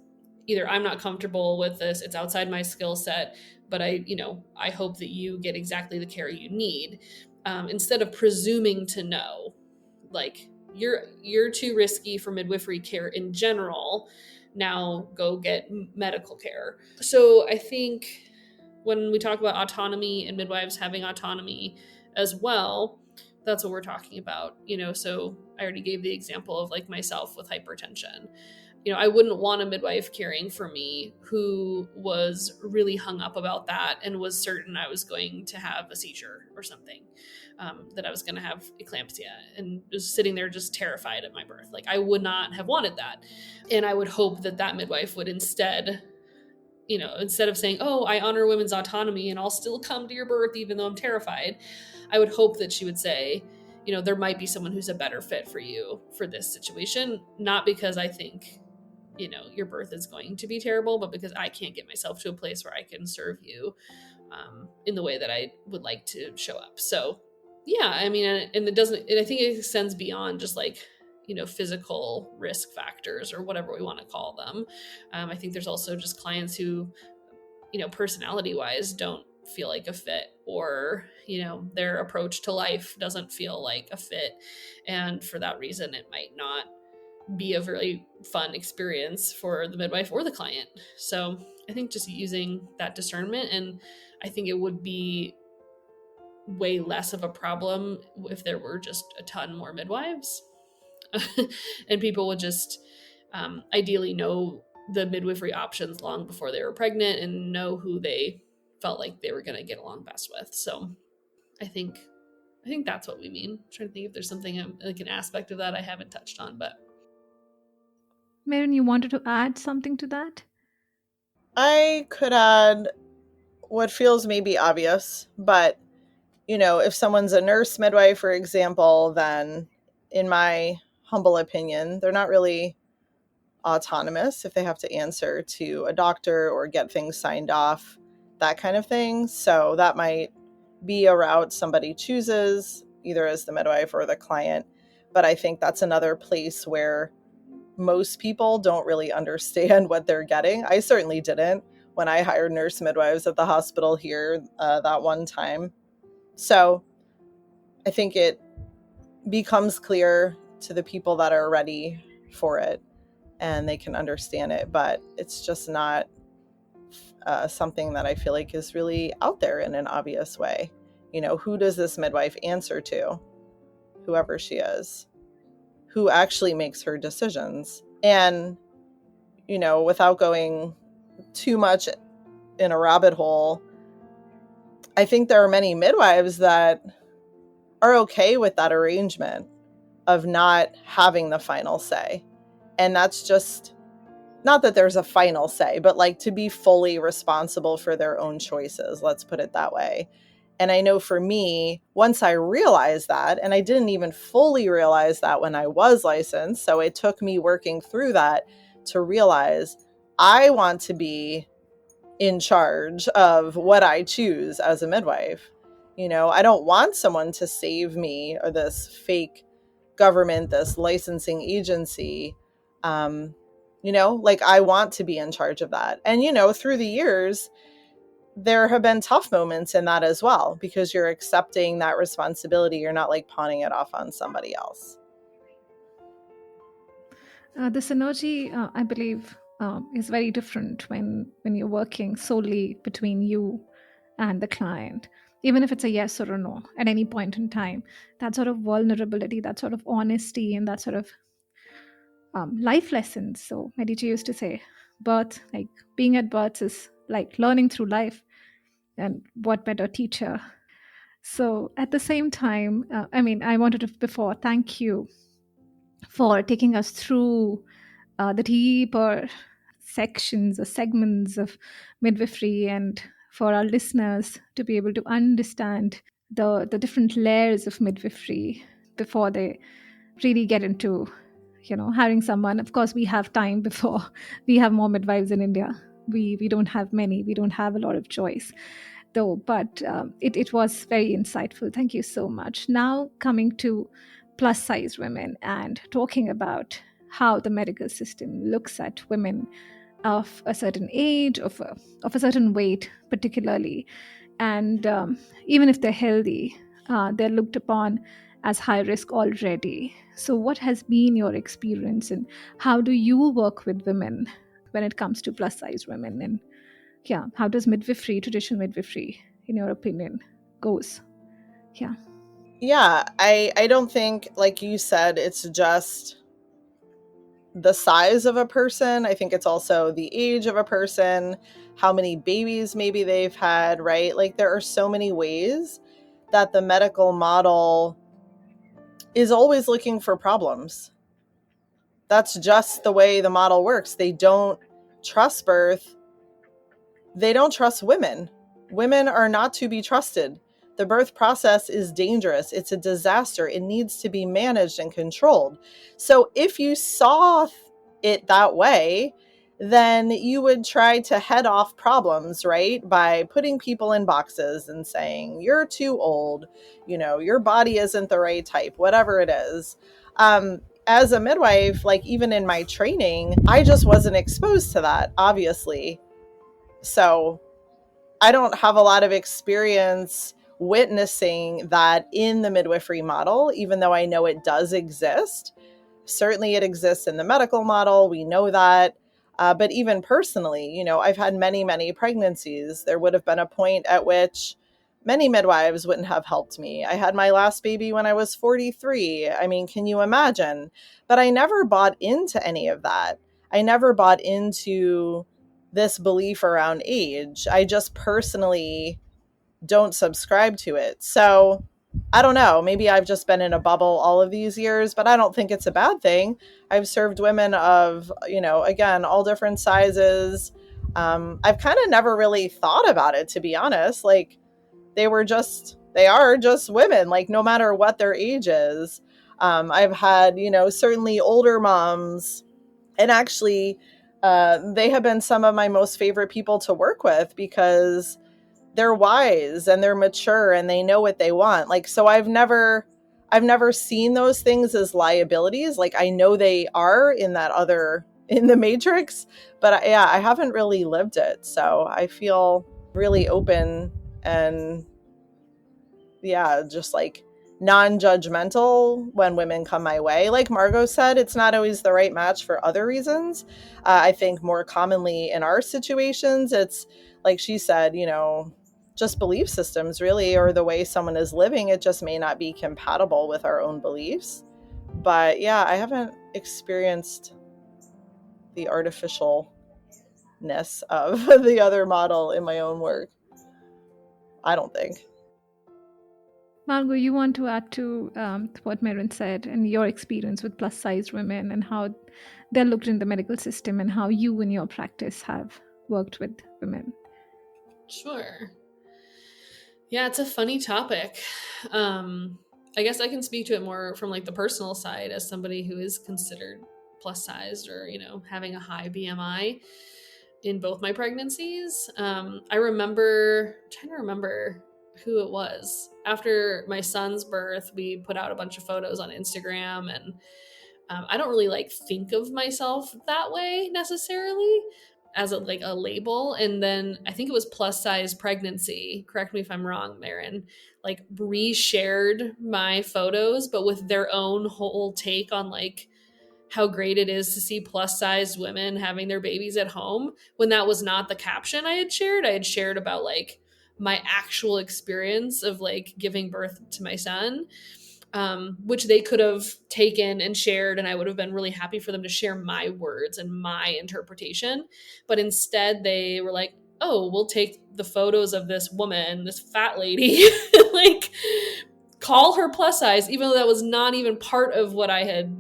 either I'm not comfortable with this, it's outside my skill set, but I hope that you get exactly the care you need, instead of presuming to know, like, you're too risky for midwifery care in general, now go get medical care. So I think when we talk about autonomy and midwives having autonomy as well, that's what we're talking about. So I already gave the example of like myself with hypertension. I wouldn't want a midwife caring for me who was really hung up about that and was certain I was going to have a seizure or something, that I was going to have eclampsia, and was sitting there just terrified at my birth. Like, I would not have wanted that. And I would hope that midwife would instead of saying, oh, I honor women's autonomy and I'll still come to your birth even though I'm terrified, I would hope that she would say, there might be someone who's a better fit for you for this situation, not because I think your birth is going to be terrible, but because I can't get myself to a place where I can serve you in the way that I would like to show up. So yeah, I mean, and I think it extends beyond just like, physical risk factors or whatever we want to call them. I think there's also just clients who, personality wise don't feel like a fit, or, their approach to life doesn't feel like a fit. And for that reason, it might not be a very fun experience for the midwife or the client. So I think just using that discernment, and I think it would be way less of a problem if there were just a ton more midwives and people would just ideally know the midwifery options long before they were pregnant and know who they felt like they were going to get along best with. So I think that's what we mean. I'm trying to think if there's something like an aspect of that I haven't touched on, but Maryn, you wanted to add something to that? I could add what feels maybe obvious, but if someone's a nurse midwife, for example, then in my humble opinion, they're not really autonomous if they have to answer to a doctor or get things signed off, that kind of thing. So that might be a route somebody chooses, either as the midwife or the client. But I think that's another place where most people don't really understand what they're getting. I certainly didn't when I hired nurse midwives at the hospital here that one time. So I think it becomes clear to the people that are ready for it and they can understand it, but it's just not something that I feel like is really out there in an obvious way. Who does this midwife answer to? Whoever she is. Who actually makes her decisions? And, without going too much in a rabbit hole, I think there are many midwives that are okay with that arrangement of not having the final say. And that's just not that there's a final say, but like to be fully responsible for their own choices. Let's put it that way. And I know for me, once I realized that, and I didn't even fully realize that when I was licensed, so it took me working through that to realize I want to be in charge of what I choose as a midwife. I don't want someone to save me or this fake government, this licensing agency. I want to be in charge of that. And, through the years, there have been tough moments in that as well, because you're accepting that responsibility. You're not like pawning it off on somebody else. The synergy, I believe, is very different when you're working solely between you and the client. Even if it's a yes or a no at any point in time, that sort of vulnerability, that sort of honesty, and that sort of life lessons. So Medici used to say, birth, like being at birth is like learning through life, and what better teacher. So at the same time, I wanted to before thank you for taking us through the deeper sections or segments of midwifery, and for our listeners to be able to understand the different layers of midwifery before they really get into hiring someone. Of course, we have time before we have more midwives in India. We don't have many. We don't have a lot of choice, though. But it was very insightful. Thank you so much. Now coming to plus size women and talking about how the medical system looks at women of a certain age, of a certain weight, particularly. And even if they're healthy, they're looked upon as high risk already. So, what has been your experience, and how do you work with women when it comes to plus size women? And yeah, how does midwifery, traditional midwifery, in your opinion, goes? Yeah. Yeah, I don't think, like you said, it's just the size of a person. I think it's also the age of a person, how many babies maybe they've had, right? Like there are so many ways that the medical model is always looking for problems. That's just the way the model works. They don't trust birth. They don't trust women. Women are not to be trusted. The birth process is dangerous. It's a disaster. It needs to be managed and controlled. So if you saw it that way, then you would try to head off problems, right? By putting people in boxes and saying, you're too old, your body isn't the right type, whatever it is. As a midwife, like even in my training, I just wasn't exposed to that, obviously. So I don't have a lot of experience witnessing that in the midwifery model, even though I know it does exist. Certainly it exists in the medical model. We know that. But even personally, I've had many, many pregnancies. There would have been a point at which many midwives wouldn't have helped me. I had my last baby when I was 43. I mean, can you imagine? But I never bought into any of that. I never bought into this belief around age. I just personally don't subscribe to it. So I don't know. Maybe I've just been in a bubble all of these years, but I don't think it's a bad thing. I've served women of, again, all different sizes. I've kind of never really thought about it, to be honest. Like they are just women, like no matter what their age is. I've had, certainly older moms, and actually, they have been some of my most favorite people to work with because they're wise and they're mature and they know what they want. Like, so I've never seen those things as liabilities. Like I know they are in the matrix, but I haven't really lived it. So I feel really open and just like non-judgmental when women come my way. Like Margo said, it's not always the right match for other reasons. I think more commonly in our situations, it's like she said, just belief systems really, or the way someone is living. It just may not be compatible with our own beliefs. But yeah, I haven't experienced the artificialness of the other model in my own work. I don't think. Margo, you want to add to what Maryn said and your experience with plus size women and how they're looked in the medical system and how you in your practice have worked with women? Sure. Yeah, it's a funny topic. I guess I can speak to it more from like the personal side as somebody who is considered plus sized or, having a high BMI in both my pregnancies. I'm trying to remember who it was. After my son's birth, we put out a bunch of photos on Instagram, and I don't really think of myself that way necessarily as a label. And then I think it was plus size pregnancy, correct me if I'm wrong, Maryn, reshared my photos, but with their own whole take on how great it is to see plus sized women having their babies at home, when that was not the caption I had shared. I had shared about my actual experience of giving birth to my son, which they could have taken and shared, and I would have been really happy for them to share my words and my interpretation. But instead they were like, oh, we'll take the photos of this woman, this fat lady, call her plus size, even though that was not even part of what I had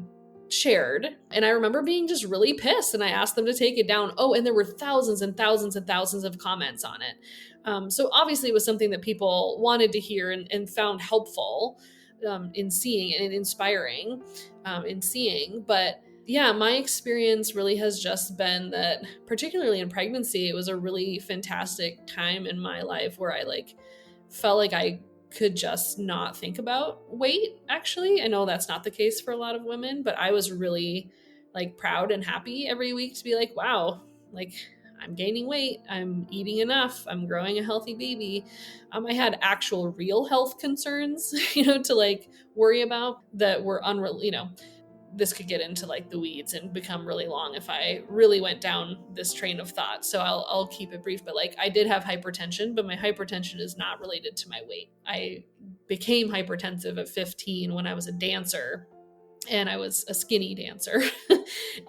shared. And I remember being just really pissed, and I asked them to take it down. Oh, and there were thousands and thousands and thousands of comments on it. So obviously it was something that people wanted to hear and found helpful in seeing and inspiring in seeing. But yeah, my experience really has just been that, particularly in pregnancy, it was a really fantastic time in my life where I felt like I could just not think about weight. Actually, I know that's not the case for a lot of women, but I was really proud and happy every week to be wow, like I'm gaining weight, I'm eating enough, I'm growing a healthy baby. I had actual real health concerns, to like worry about that were unreal. This could get into like the weeds and become really long if I really went down this train of thought. So I'll keep it brief, but like I did have hypertension, but my hypertension is not related to my weight. I became hypertensive at 15 when I was a dancer, and I was a skinny dancer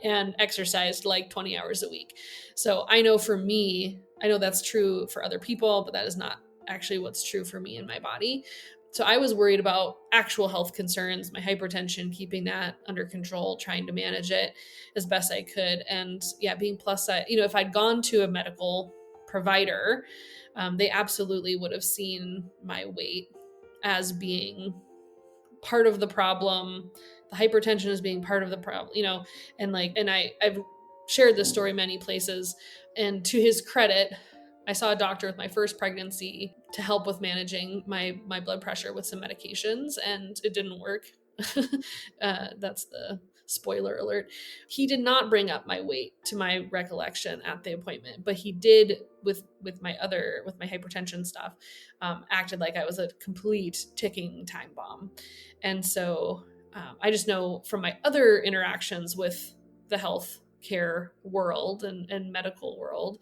and exercised like 20 hours a week. So I know for me, I know that's true for other people, but that is not actually what's true for me in my body. So I was worried about actual health concerns, my hypertension, keeping that under control, trying to manage it as best I could. And yeah, being plus size, if I'd gone to a medical provider, they absolutely would have seen my weight as being part of the problem, the hypertension as being part of the problem, and I've shared this story many places. And to his credit, I saw a doctor with my first pregnancy to help with managing my blood pressure with some medications, and it didn't work. That's the spoiler alert. He did not bring up my weight to my recollection at the appointment, but he did with my hypertension stuff, acted like I was a complete ticking time bomb. And so I just know from my other interactions with the healthcare world and medical world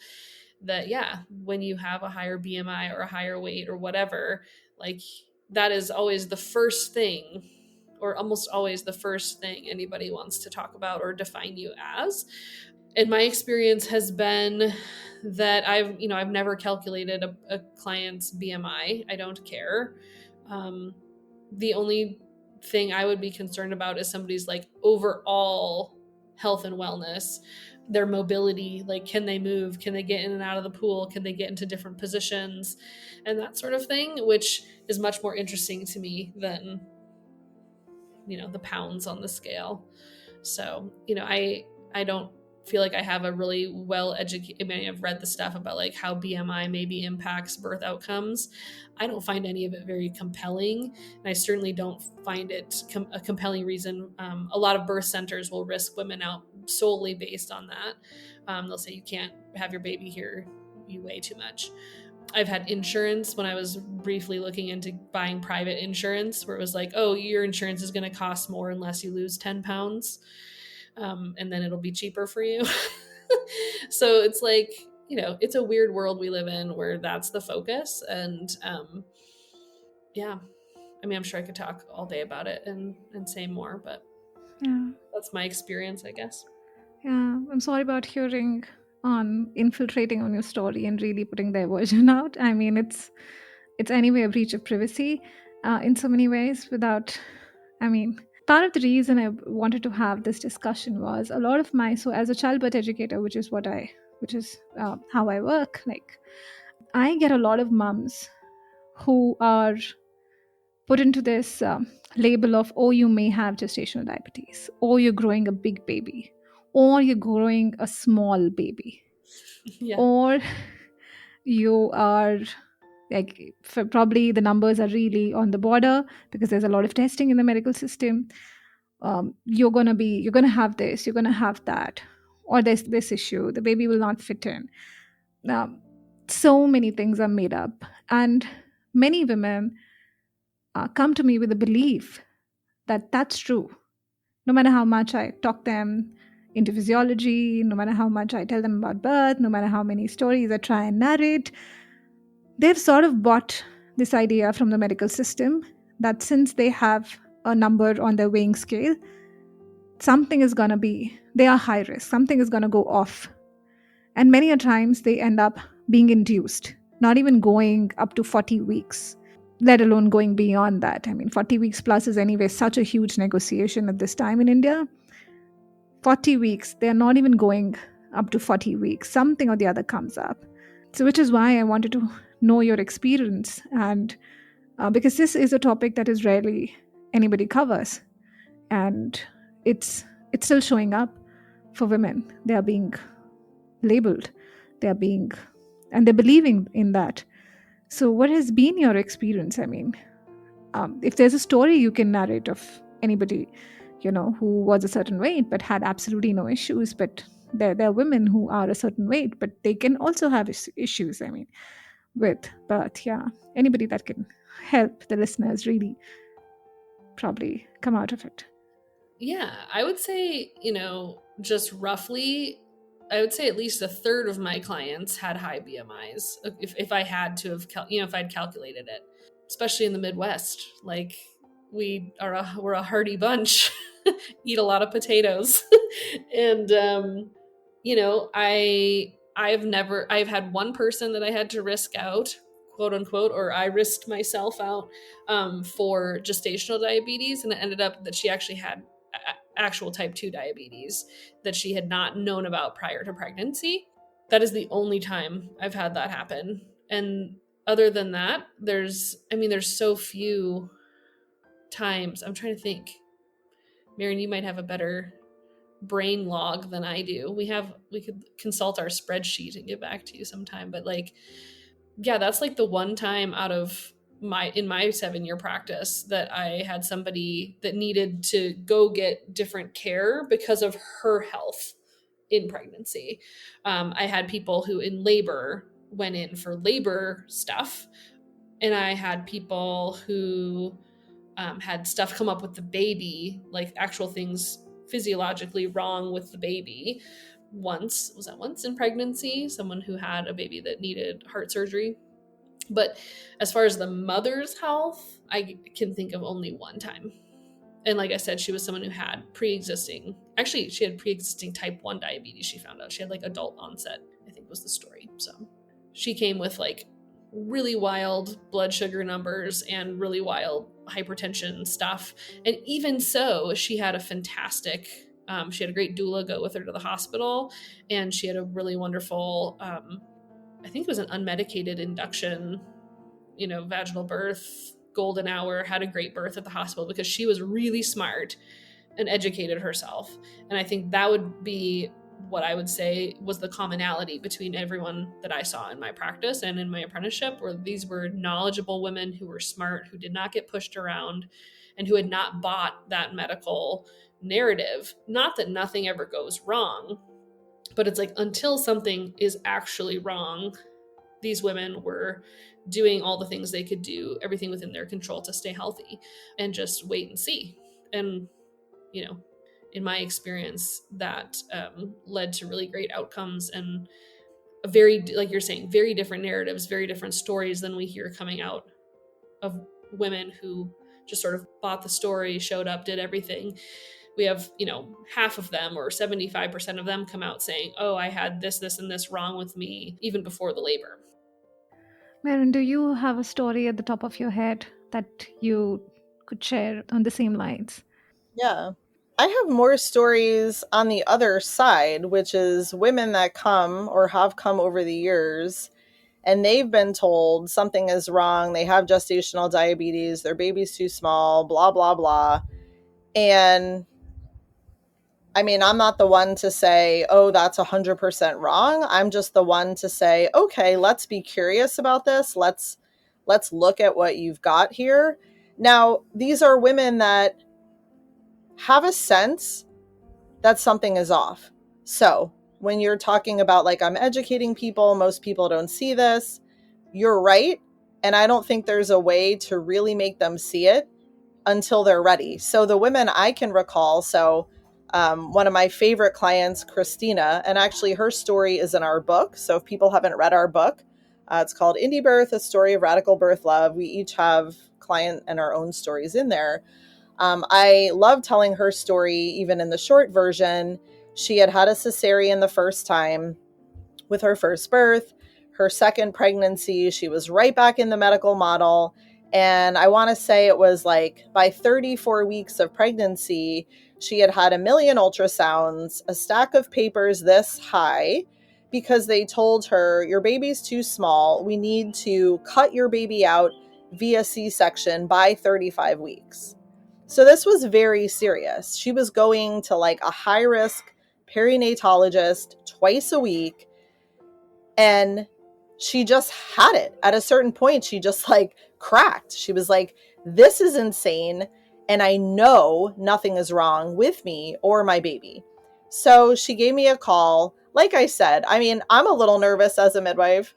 that, yeah, when you have a higher BMI or a higher weight or whatever, like that is always the first thing, or almost always the first thing anybody wants to talk about or define you as. And my experience has been that I've never calculated a client's BMI. I don't care. The only thing I would be concerned about is somebody's like overall health and wellness, their mobility, like can they move, can they get in and out of the pool, can they get into different positions, and that sort of thing, which is much more interesting to me than the pounds on the scale. So I don't feel like I have a really well educated, I've read the stuff about like how BMI maybe impacts birth outcomes. I don't find any of it very compelling, and I certainly don't find it a compelling reason. A lot of birth centers will risk women out solely based on that. They'll say you can't have your baby here, you weigh too much. I've had insurance when I was briefly looking into buying private insurance, where it was like, oh, your insurance is going to cost more unless you lose 10 pounds. And then it'll be cheaper for you. So it's like, it's a weird world we live in where that's the focus. And yeah, I'm sure I could talk all day about it and say more, but yeah, that's my experience, I guess. Yeah, I'm sorry about hearing on infiltrating on your story and really putting their version out. It's anyway a breach of privacy in so many ways part of the reason I wanted to have this discussion was a lot of so as a childbirth educator, which is how I work, like I get a lot of mums who are put into this label of, oh, you may have gestational diabetes, or you're growing a big baby, or you're growing a small baby, Yeah. or you are like, probably the numbers are really on the border because there's a lot of testing in the medical system. You're going to have this, you're going to have that, or there's this issue, the baby will not fit in. So many things are made up, and many women come to me with the belief that that's true. No matter how much I talk them into physiology, no matter how much I tell them about birth, no matter how many stories I try and narrate, they've sort of bought this idea from the medical system that since they have a number on their weighing scale, they are high risk, something is going to go off. And many a times they end up being induced, not even going up to 40 weeks, let alone going beyond that. 40 weeks plus is anyway such a huge negotiation at this time in India. 40 weeks, they're not even going up to 40 weeks. Something or the other comes up. So which is why I wanted to know your experience, and because this is a topic that is rarely anybody covers, and it's still showing up for women. They are being labeled, they're believing in that. So what has been your experience? If there's a story you can narrate of anybody who was a certain weight but had absolutely no issues, but There are women who are a certain weight, but they can also have issues, I mean, with birth. Yeah. Anybody that can help the listeners really probably come out of it. Yeah, I would say, just roughly, I would say at least a third of my clients had high BMIs. If I had to have, if I'd calculated it, especially in the Midwest, like we're a hearty bunch, eat a lot of potatoes. And, I've had one person that I had to risk out, quote unquote, or I risked myself out for gestational diabetes. And it ended up that she actually had actual type 2 diabetes that she had not known about prior to pregnancy. That is the only time I've had that happen. And other than that, there's so few times. I'm trying to think. Maryn, you might have a better brain log than I do. We could consult our spreadsheet and get back to you sometime. But that's the one time out of my 7-year practice that I had somebody that needed to go get different care because of her health in pregnancy. I had people who in labor went in for labor stuff, and I had people who had stuff come up with the baby, like actual things physiologically wrong with the baby. Was that once in pregnancy, someone who had a baby that needed heart surgery. But as far as the mother's health, I can think of only one time. And like I said, she was someone who had pre-existing type 1 diabetes. She found out she had adult onset, I think was the story. So she came with really wild blood sugar numbers and really wild hypertension stuff. And even so, she had a fantastic, she had a great doula go with her to the hospital. And she had a really wonderful, I think it was an unmedicated induction, vaginal birth, golden hour, had a great birth at the hospital because she was really smart and educated herself. And I think that would be what I would say was the commonality between everyone that I saw in my practice and in my apprenticeship, where these were knowledgeable women who were smart, who did not get pushed around, and who had not bought that medical narrative. Not that nothing ever goes wrong, but it's until something is actually wrong, these women were doing all the things they could do, everything within their control to stay healthy and just wait and see. And, in my experience, that led to really great outcomes and a very, like you're saying, very different narratives, very different stories than we hear coming out of women who just sort of bought the story, showed up, did everything. We have, half of them or 75% of them come out saying, oh, I had this, and this wrong with me, even before the labor. Maryn, do you have a story at the top of your head that you could share on the same lines? Yeah. I have more stories on the other side, which is women that come or have come over the years and they've been told something is wrong. They have gestational diabetes. Their baby's too small, blah, blah, blah. And I'm not the one to say, oh, that's 100% wrong. I'm just the one to say, okay, let's be curious about this. Let's look at what you've got here. Now, these are women that have a sense that something is off. So when you're talking about I'm educating people, most people don't see this. You're right. And I don't think there's a way to really make them see it until they're ready. So the women I can recall, one of my favorite clients, Christina, and actually her story is in our book. So if people haven't read our book, it's called Indie Birth, A Story of Radical Birth Love. We each have client and our own stories in there. I love telling her story, even in the short version. She had a cesarean the first time with her first birth. Her second pregnancy, she was right back in the medical model. And I want to say it was by 34 weeks of pregnancy, she had 1 million ultrasounds, a stack of papers this high, because they told her, your baby's too small. We need to cut your baby out via C-section by 35 weeks. So this was very serious. She was going to a high-risk perinatologist twice a week. And she just had it. At a certain point, she just cracked. She was like, this is insane. And I know nothing is wrong with me or my baby. So she gave me a call. Like I said, I mean, I'm a little nervous as a midwife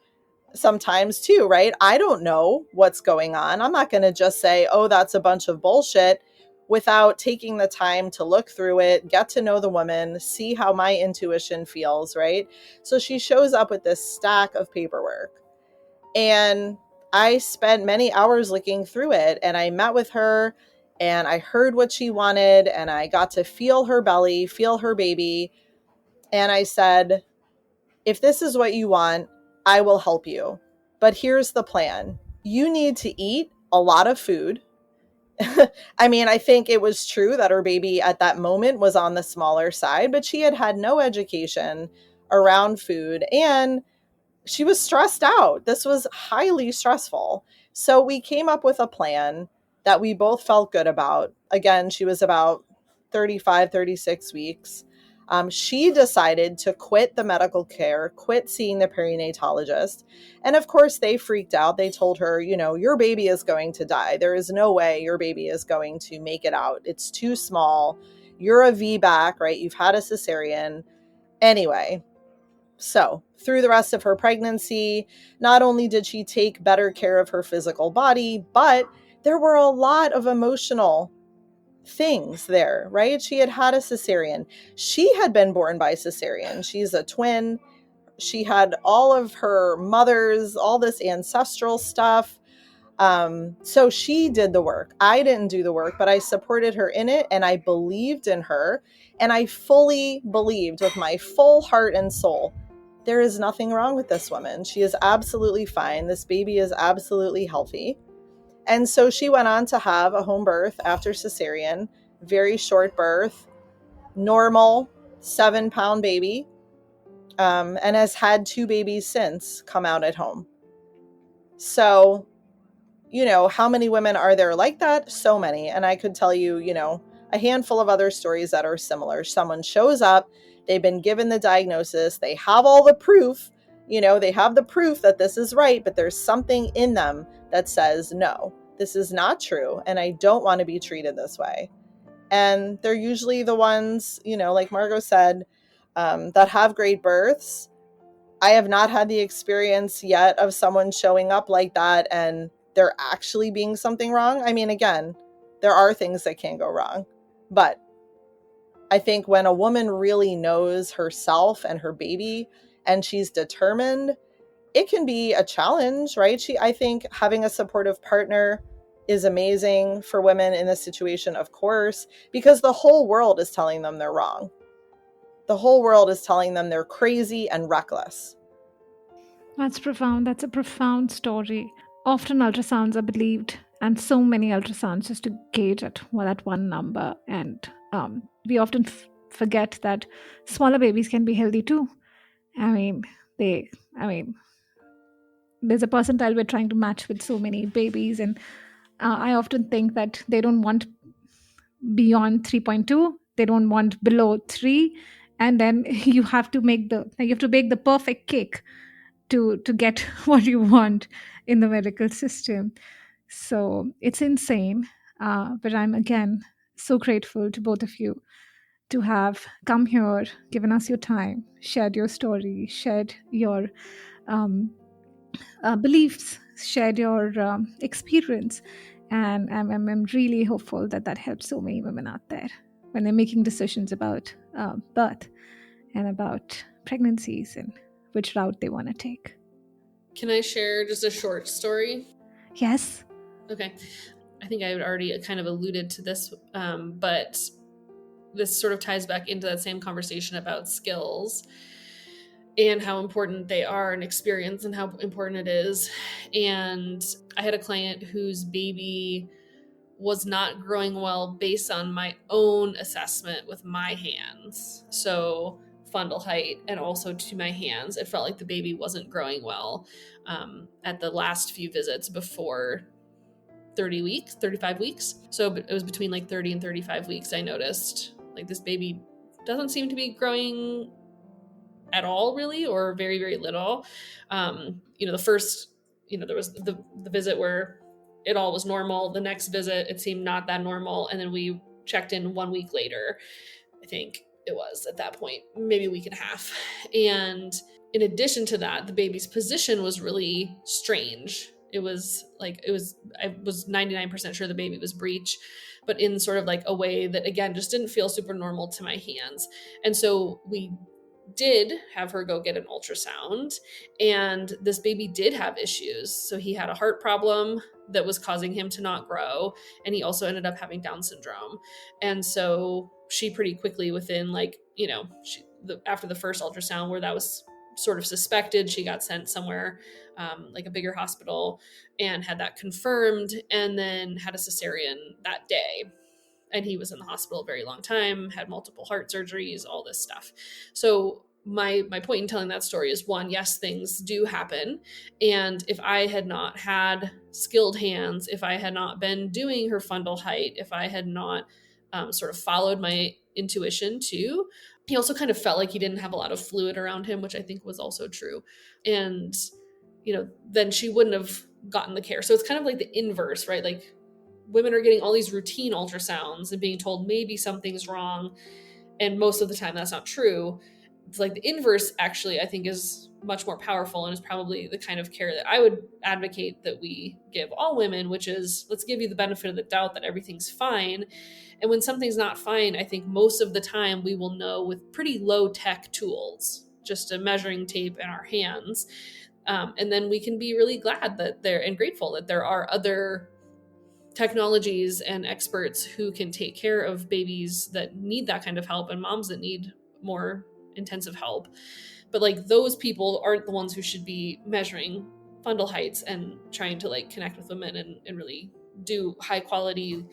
sometimes too, right? I don't know what's going on. I'm not going to just say, oh, that's a bunch of bullshit without taking the time to look through it, get to know the woman, see how my intuition feels, right? So she shows up with this stack of paperwork. And I spent many hours looking through it, and I met with her and I heard what she wanted, and I got to feel her belly, feel her baby. And I said, if this is what you want, I will help you. But here's the plan. You need to eat a lot of food. I mean, I think it was true that her baby at that moment was on the smaller side, but she had had no education around food and she was stressed out. This was highly stressful. So we came up with a plan that we both felt good about. Again, she was about 35, 36 weeks. She decided to quit the medical care, quit seeing the perinatologist. And of course, they freaked out. They told her, you know, your baby is going to die. There is no way your baby is going to make it out. It's too small. You're a VBAC, right? You've had a cesarean. Anyway, so through the rest of her pregnancy, not only did she take better care of her physical body, but there were a lot of emotional things there, right? She had had a cesarean. She had been born by cesarean. She's a twin. She had all of her mother's, all this ancestral stuff. So she did the work. I didn't do the work, but I supported her in it and I believed in her. And I fully believed with my full heart and soul, there is nothing wrong with this woman. She is absolutely fine. This baby is absolutely healthy. And so she went on to have a home birth after cesarean, very short birth, normal 7-pound baby, and has had 2 babies since come out at home. So, you know, how many women are there like that? So many. And I could tell you, you know, a handful of other stories that are similar. Someone shows up, they've been given the diagnosis, they have all the proof, you know, they have the proof that this is right, but there's something in them that says, no, this is not true. And I don't want to be treated this way. And they're usually the ones, you know, like Margo said, that have great births. I have not had the experience yet of someone showing up like that and there actually being something wrong. I mean, again, there are things that can go wrong, but I think when a woman really knows herself and her baby and she's determined, it can be a challenge, right? I think having a supportive partner is amazing for women in this situation, of course, because the whole world is telling them they're wrong. The whole world is telling them they're crazy and reckless. That's profound. That's a profound story. Often ultrasounds are believed, and so many ultrasounds just to gauge at that one number. And we often forget that smaller babies can be healthy too. I mean, there's a percentile we're trying to match with so many babies, and I often think that they don't want beyond 3.2, they don't want below 3, and then you have to bake the perfect cake to get what you want in the medical system. So it's insane. But I'm again so grateful to both of you to have come here, given us your time, shared your story, shared your beliefs, shared your experience. And I'm really hopeful that helps so many women out there when they're making decisions about birth and about pregnancies and which route they want to take. Can I share just a short story? Yes. Okay. I think I had already kind of alluded to this, but this sort of ties back into that same conversation about skills and how important they are and experience and how important it is. And I had a client whose baby was not growing well based on my own assessment with my hands. So fundal height and also to my hands, it felt like the baby wasn't growing well at the last few visits before 35 weeks. So it was between like 30 and 35 weeks. I noticed like this baby doesn't seem to be growing at all really, or very, very little. The first, there was the visit where it all was normal. The next visit, it seemed not that normal. And then we checked in 1 week later, I think. it was at that point, maybe a week and a half. And in addition to that, the baby's position was really strange. I was 99% sure the baby was breech, but in sort of like a way that, again, just didn't feel super normal to my hands. And so we did have her go get an ultrasound, and this baby did have issues. So he had a heart problem that was causing him to not grow, and he also ended up having Down syndrome. And so she pretty quickly, within after the first ultrasound where that was sort of suspected, she got sent somewhere, like a bigger hospital, and had that confirmed, and then had a cesarean that day. And he was in the hospital a very long time, had multiple heart surgeries, all this stuff. So my point in telling that story is, one, yes, things do happen. And if I had not had skilled hands, if I had not been doing her fundal height, if I had not sort of followed my intuition too, he also kind of felt like he didn't have a lot of fluid around him, which I think was also true. And, then she wouldn't have gotten the care. So it's kind of like the inverse, right? Like, women are getting all these routine ultrasounds and being told maybe something's wrong. And most of the time that's not true. It's like the inverse, actually, I think is much more powerful, and is probably the kind of care that I would advocate that we give all women, which is, let's give you the benefit of the doubt that everything's fine. And when something's not fine, I think most of the time we will know with pretty low tech tools, just a measuring tape in our hands. And then we can be really glad that and grateful that there are other technologies and experts who can take care of babies that need that kind of help, and moms that need more intensive help. But like, those people aren't the ones who should be measuring fundal heights and trying to like connect with women and really do high quality,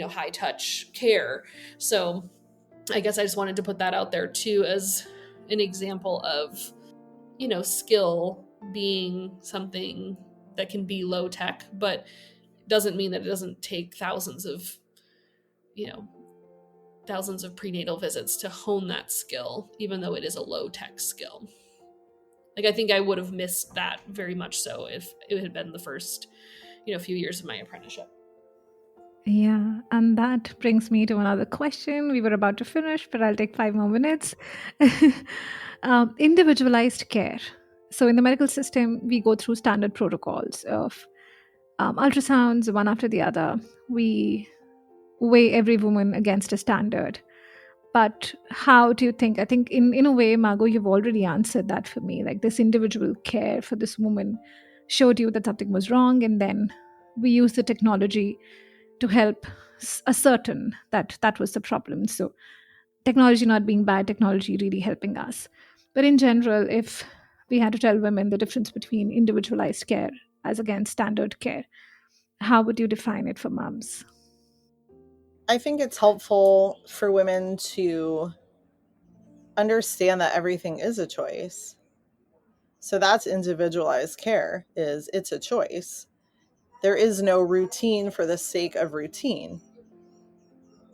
high touch care. So I guess I just wanted to put that out there too, as an example of, skill being something that can be low tech, but doesn't mean that it doesn't take thousands of prenatal visits to hone that skill, even though it is a low tech skill. Like, I think I would have missed that very much so if it had been the first, few years of my apprenticeship. Yeah, and that brings me to another question. We were about to finish, but I'll take 5 more minutes. Individualized care. So in the medical system, we go through standard protocols of ultrasounds, one after the other. We weigh every woman against a standard. But how do you think, I think in a way, Margo, you've already answered that for me. Like, this individual care for this woman showed you that something was wrong, and then we use the technology to help ascertain that was the problem. So technology not being bad, technology really helping us. But in general, if we had to tell women the difference between individualized care as against standard care, how would you define it for moms? I think it's helpful for women to understand that everything is a choice. So that's individualized care, it's a choice. There is no routine for the sake of routine,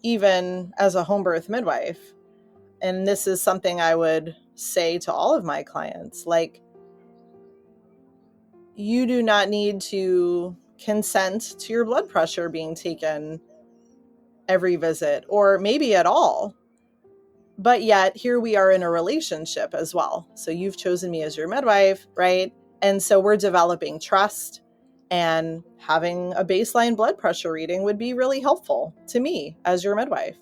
even as a home birth midwife. And this is something I would say to all of my clients, like, you do not need to consent to your blood pressure being taken every visit, or maybe at all. But yet here we are in a relationship as well. So you've chosen me as your midwife, right? And so we're developing trust, and having a baseline blood pressure reading would be really helpful to me as your midwife.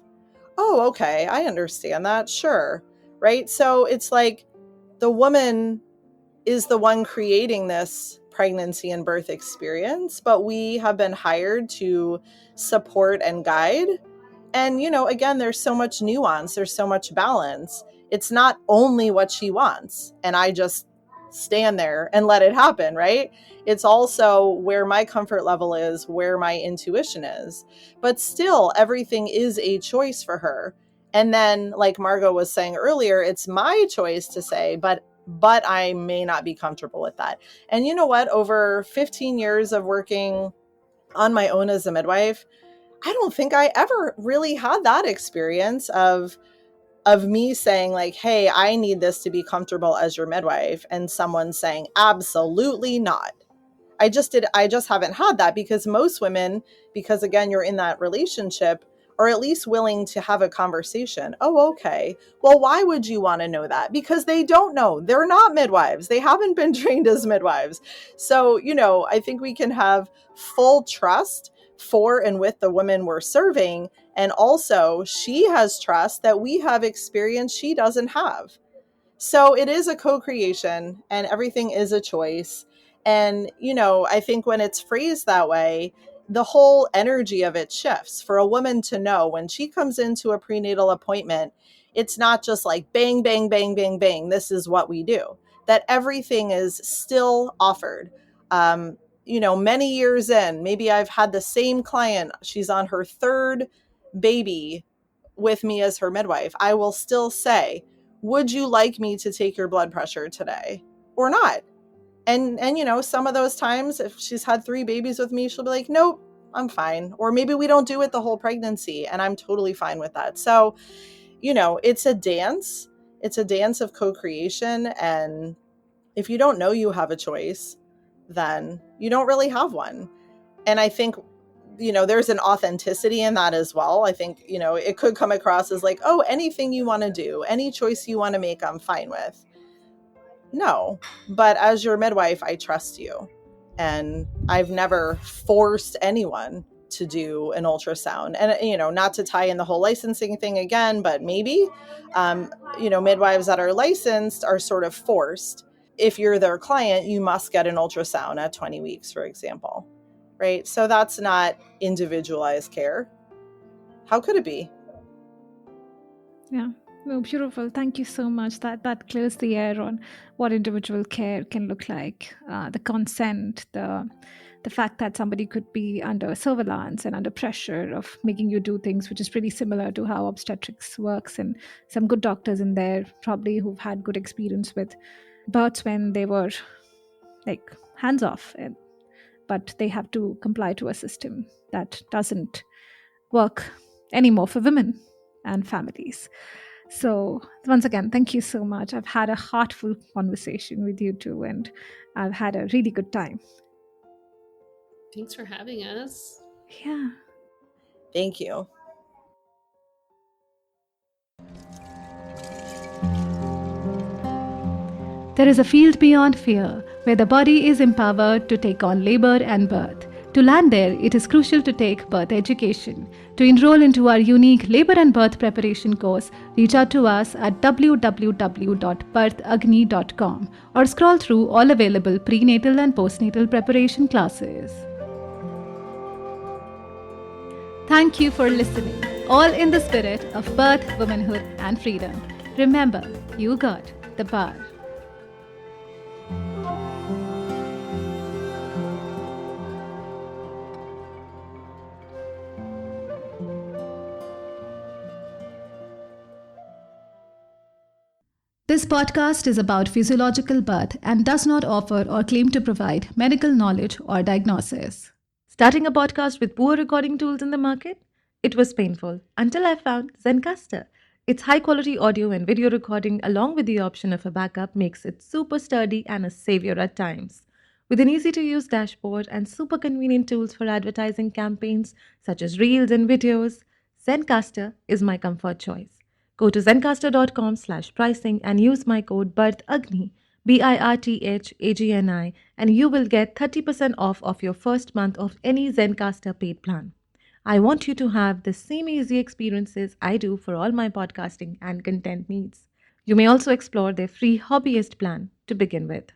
Oh, okay, I understand that. Sure. Right? So it's like the woman is the one creating this pregnancy and birth experience, but we have been hired to support and guide. And, again, there's so much nuance, there's so much balance. It's not only what she wants, and I just stand there and let it happen, right? It's also where my comfort level is, where my intuition is. But still, everything is a choice for her. And then, like Margo was saying earlier, it's my choice to say, but I may not be comfortable with that. And you know what? Over 15 years of working on my own as a midwife, I don't think I ever really had that experience of me saying like, hey, I need this to be comfortable as your midwife, and someone saying, absolutely not. I just haven't had that, because most women, because again, you're in that relationship, or at least willing to have a conversation. Oh, okay. Well, why would you want to know that? Because they don't know. They're not midwives. They haven't been trained as midwives. So, I think we can have full trust for and with the women we're serving. And also, she has trust that we have experience she doesn't have. So it is a co-creation and everything is a choice. And, I think when it's phrased that way, the whole energy of it shifts for a woman to know when she comes into a prenatal appointment, it's not just like bang, bang, bang, bang, bang. This is what we do, that everything is still offered. Many years in, maybe I've had the same client. She's on her third baby with me as her midwife. I will still say, would you like me to take your blood pressure today or not? And some of those times, if she's had 3 babies with me, she'll be like, nope, I'm fine. Or maybe we don't do it the whole pregnancy, and I'm totally fine with that. So, it's a dance. It's a dance of co-creation. And if you don't know you have a choice, then you don't really have one. And I think there's an authenticity in that as well. I think, it could come across as like, oh, anything you want to do, any choice you want to make, I'm fine with. No, but as your midwife, I trust you. And I've never forced anyone to do an ultrasound. And, not to tie in the whole licensing thing again, but maybe, midwives that are licensed are sort of forced. If you're their client, you must get an ultrasound at 20 weeks, for example. Right? So that's not individualized care. How could it be? Yeah. Well, beautiful. Thank you so much. That clears the air on what individual care can look like. The consent, the fact that somebody could be under surveillance and under pressure of making you do things, which is pretty similar to how obstetrics works. And some good doctors in there probably who've had good experience with births when they were like hands off, but they have to comply to a system that doesn't work anymore for women and families. So once again, thank you so much. I've had a heartful conversation with you two, and I've had a really good time. Thanks for having us. Yeah. Thank you. There is a field beyond fear, where the body is empowered to take on labor and birth. To land there, it is crucial to take birth education. To enroll into our unique labor and birth preparation course, reach out to us at www.birthagni.com or scroll through all available prenatal and postnatal preparation classes. Thank you for listening, all in the spirit of birth, womanhood, and freedom. Remember, you got the power. This podcast is about physiological birth and does not offer or claim to provide medical knowledge or diagnosis. Starting a podcast with poor recording tools in the market? It was painful until I found Zencastr. Its high-quality audio and video recording along with the option of a backup makes it super sturdy and a savior at times. With an easy-to-use dashboard and super convenient tools for advertising campaigns such as reels and videos, Zencastr is my comfort choice. Go to zencastr.com/pricing and use my code BIRTHAGNI, BIRTHAGNI, and you will get 30% off of your first month of any Zencastr paid plan. I want you to have the same easy experiences I do for all my podcasting and content needs. You may also explore their free hobbyist plan to begin with.